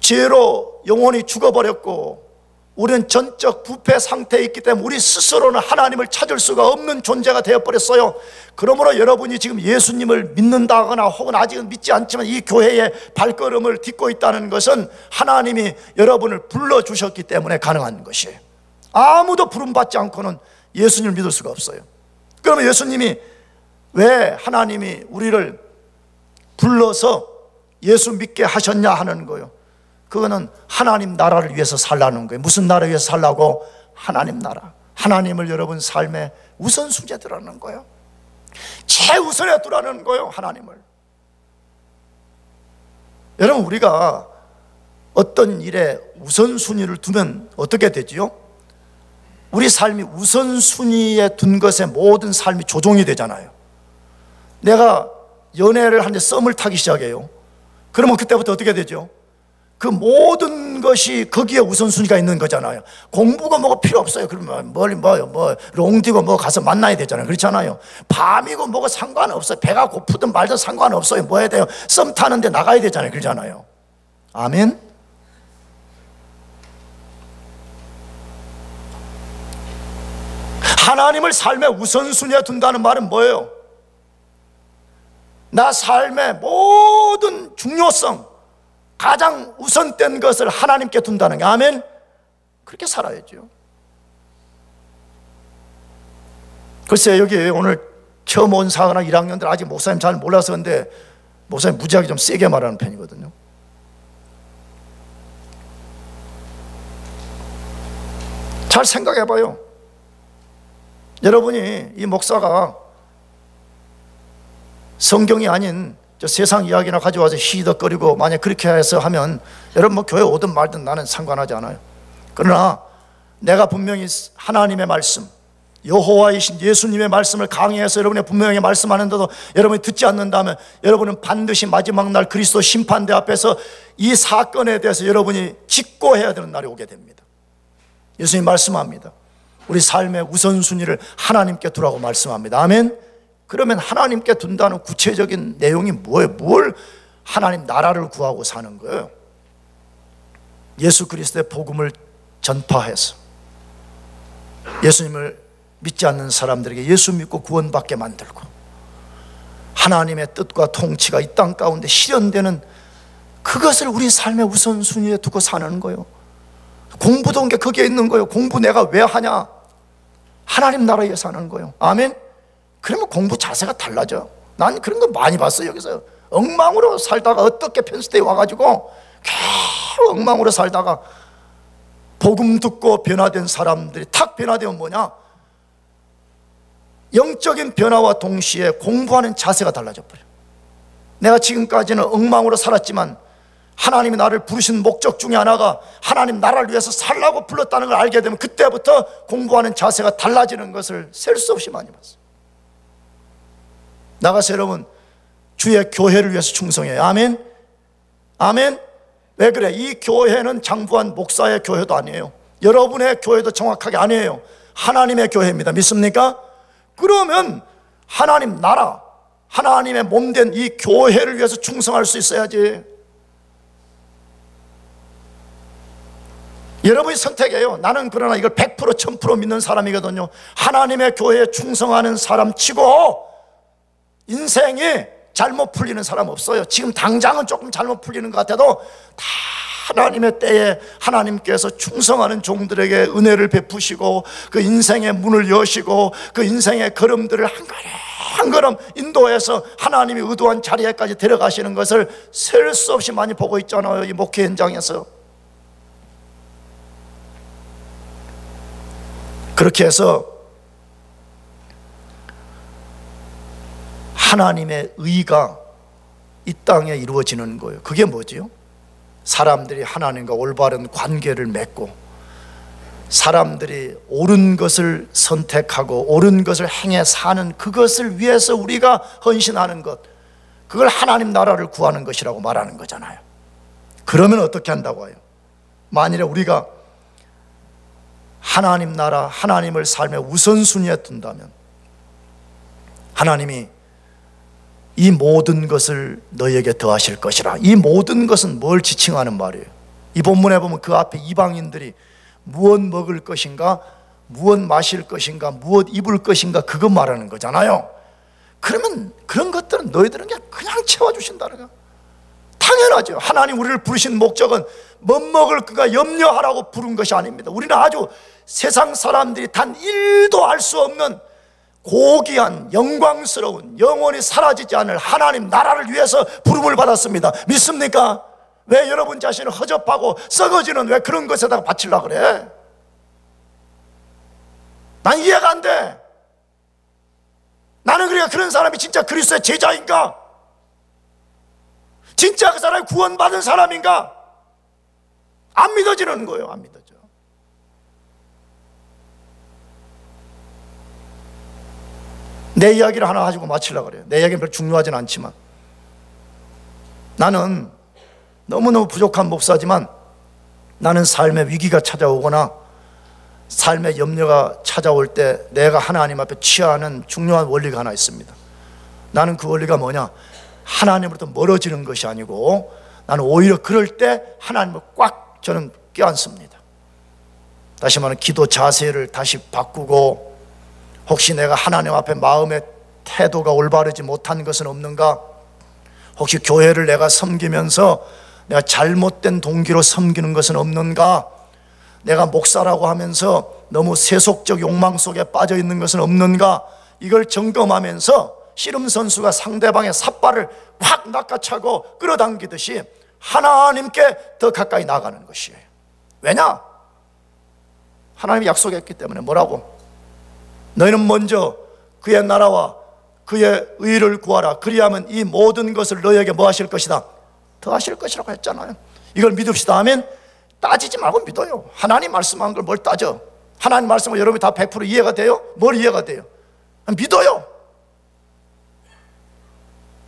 죄로 영혼이 죽어버렸고 우리는 전적 부패 상태에 있기 때문에 우리 스스로는 하나님을 찾을 수가 없는 존재가 되어버렸어요. 그러므로 여러분이 지금 예수님을 믿는다거나 혹은 아직은 믿지 않지만 이 교회의 발걸음을 딛고 있다는 것은 하나님이 여러분을 불러주셨기 때문에 가능한 것이에요. 아무도 부름받지 않고는 예수님을 믿을 수가 없어요. 그러면 예수님이 왜 하나님이 우리를 불러서 예수 믿게 하셨냐 하는 거예요. 그거는 하나님 나라를 위해서 살라는 거예요. 무슨 나라를 위해서 살라고? 하나님 나라. 하나님을 여러분 삶의 우선순위에 두라는 거예요. 최우선에 두라는 거예요. 하나님을. 여러분, 우리가 어떤 일에 우선순위를 두면 어떻게 되지요? 우리 삶이 우선순위에 둔 것에 모든 삶이 조종이 되잖아요. 내가 연애를 하는데 썸을 타기 시작해요. 그러면 그때부터 어떻게 되죠? 그 모든 것이 거기에 우선순위가 있는 거잖아요. 공부가 뭐가 필요 없어요. 그러면 롱디고 뭐 가서 만나야 되잖아요. 그렇잖아요. 밤이고 뭐가 상관없어요. 배가 고프든 말든 상관없어요. 뭐 해야 돼요? 썸 타는데 나가야 되잖아요. 그렇잖아요. 아멘. 하나님을 삶의 우선순위에 둔다는 말은 뭐예요? 나 삶의 모든 중요성, 가장 우선된 것을 하나님께 둔다는 게, 아멘. 그렇게 살아야죠. 글쎄, 여기 오늘 처음 온 사거나 1학년들 아직 목사님 잘 몰라서 그런데 목사님 무지하게 좀 세게 말하는 편이거든요. 잘 생각해 봐요. 여러분이 이 목사가 성경이 아닌 저 세상 이야기나 가져와서 히덕거리고 만약 그렇게 해서 하면 여러분 뭐 교회 오든 말든 나는 상관하지 않아요. 그러나 내가 분명히 하나님의 말씀, 여호와이신 예수님의 말씀을 강의해서 여러분의 분명히 말씀하는데도 여러분이 듣지 않는다면 여러분은 반드시 마지막 날 그리스도 심판대 앞에서 이 사건에 대해서 여러분이 직고해야 되는 날이 오게 됩니다. 예수님 말씀합니다. 우리 삶의 우선순위를 하나님께 두라고 말씀합니다. 아멘. 그러면 하나님께 둔다는 구체적인 내용이 뭐예요? 뭘 하나님 나라를 구하고 사는 거예요? 예수 그리스도의 복음을 전파해서 예수님을 믿지 않는 사람들에게 예수 믿고 구원받게 만들고 하나님의 뜻과 통치가 이 땅 가운데 실현되는 그것을 우리 삶의 우선순위에 두고 사는 거예요. 공부도 온 게 거기에 있는 거예요. 공부 내가 왜 하냐? 하나님 나라에 사는 거예요. 아멘. 그러면 공부 자세가 달라져. 난 그런 거 많이 봤어요. 여기서 엉망으로 살다가 어떻게 편스테이 와가지고 계속 엉망으로 살다가 복음 듣고 변화된 사람들이 탁 변화되면 뭐냐? 영적인 변화와 동시에 공부하는 자세가 달라져 버려. 내가 지금까지는 엉망으로 살았지만 하나님이 나를 부르신 목적 중에 하나가 하나님 나라를 위해서 살라고 불렀다는 걸 알게 되면 그때부터 공부하는 자세가 달라지는 것을 셀 수 없이 많이 봤어요. 나가서 여러분 주의 교회를 위해서 충성해요. 아멘. 아멘. 왜 그래? 이 교회는 장부한 목사의 교회도 아니에요. 여러분의 교회도 정확하게 아니에요. 하나님의 교회입니다. 믿습니까? 그러면 하나님 나라, 하나님의 몸된 이 교회를 위해서 충성할 수 있어야지. 여러분이 선택해요. 나는 그러나 이걸 100% 1000% 믿는 사람이거든요. 하나님의 교회에 충성하는 사람 치고 인생이 잘못 풀리는 사람 없어요. 지금 당장은 조금 잘못 풀리는 것 같아도 다 하나님의 때에 하나님께서 충성하는 종들에게 은혜를 베푸시고 그 인생의 문을 여시고 그 인생의 걸음들을 한 걸음 한 걸음 인도해서 하나님이 의도한 자리에까지 데려가시는 것을 셀 수 없이 많이 보고 있잖아요. 이 목회 현장에서. 그렇게 해서 하나님의 의가 이 땅에 이루어지는 거예요. 그게 뭐지요? 사람들이 하나님과 올바른 관계를 맺고 사람들이 옳은 것을 선택하고 옳은 것을 행해 사는 그것을 위해서 우리가 헌신하는 것, 그걸 하나님 나라를 구하는 것이라고 말하는 거잖아요. 그러면 어떻게 한다고 해요? 만일에 우리가 하나님 나라, 하나님을 삶의 우선순위에 둔다면 하나님이 이 모든 것을 너희에게 더하실 것이라. 이 모든 것은 뭘 지칭하는 말이에요? 이 본문에 보면 그 앞에 이방인들이 무엇 먹을 것인가, 무엇 마실 것인가, 무엇 입을 것인가, 그거 말하는 거잖아요. 그러면 그런 것들은 너희들은 그냥 채워주신다는 거 당연하죠. 하나님 우리를 부르신 목적은 못 먹을 그가 염려하라고 부른 것이 아닙니다. 우리는 아주 세상 사람들이 단 1도 알 수 없는 고귀한 영광스러운 영원히 사라지지 않을 하나님 나라를 위해서 부름을 받았습니다. 믿습니까? 왜 여러분 자신을 허접하고 썩어지는 왜 그런 것에다가 바치려고 그래? 난 이해가 안 돼. 나는 그러니까 그런 사람이 진짜 그리스도의 제자인가? 진짜 그 사람이 구원받은 사람인가? 안 믿어지는 거예요. 안 믿어져. 내 이야기를 하나 가지고 마치려고 그래요. 내 이야기는 별로 중요하진 않지만, 나는 너무너무 부족한 목사지만 나는 삶의 위기가 찾아오거나 삶의 염려가 찾아올 때 내가 하나님 앞에 취하는 중요한 원리가 하나 있습니다. 나는 그 원리가 뭐냐? 하나님으로부터 멀어지는 것이 아니고 나는 오히려 그럴 때 하나님을 꽉 저는 껴안습니다. 다시 말하면 기도 자세를 다시 바꾸고, 혹시 내가 하나님 앞에 마음의 태도가 올바르지 못한 것은 없는가? 혹시 교회를 내가 섬기면서 내가 잘못된 동기로 섬기는 것은 없는가? 내가 목사라고 하면서 너무 세속적 욕망 속에 빠져 있는 것은 없는가? 이걸 점검하면서 씨름 선수가 상대방의 삿발을 확 낚아차고 끌어당기듯이 하나님께 더 가까이 나가는 것이에요. 왜냐? 하나님이 약속했기 때문에. 뭐라고? 너희는 먼저 그의 나라와 그의 의를 구하라. 그리하면 이 모든 것을 너희에게 뭐 하실 것이다? 더 하실 것이라고 했잖아요. 이걸 믿읍시다 하면 따지지 말고 믿어요. 하나님 말씀한 걸 뭘 따져? 하나님 말씀을 여러분이 다 100% 이해가 돼요? 뭘 이해가 돼요? 믿어요.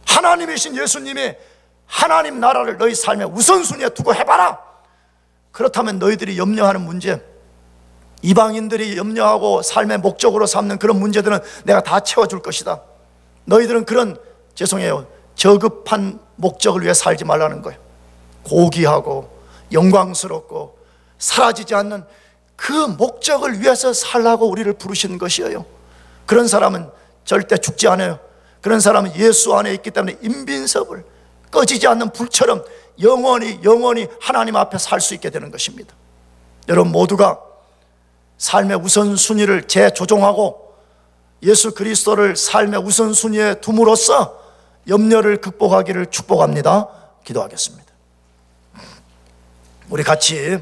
하나님이신 예수님이 하나님 나라를 너희 삶의 우선순위에 두고 해봐라. 그렇다면 너희들이 염려하는 문제, 이방인들이 염려하고 삶의 목적으로 삼는 그런 문제들은 내가 다 채워줄 것이다. 너희들은 그런, 죄송해요, 저급한 목적을 위해 살지 말라는 거예요. 고귀하고 영광스럽고 사라지지 않는 그 목적을 위해서 살라고 우리를 부르신 것이에요. 그런 사람은 절대 죽지 않아요. 그런 사람은 예수 안에 있기 때문에 인빈섭을, 꺼지지 않는 불처럼 영원히 하나님 앞에 살 수 있게 되는 것입니다. 여러분 모두가 삶의 우선순위를 재조정하고 예수 그리스도를 삶의 우선순위에 둠으로써 염려를 극복하기를 축복합니다. 기도하겠습니다. 우리 같이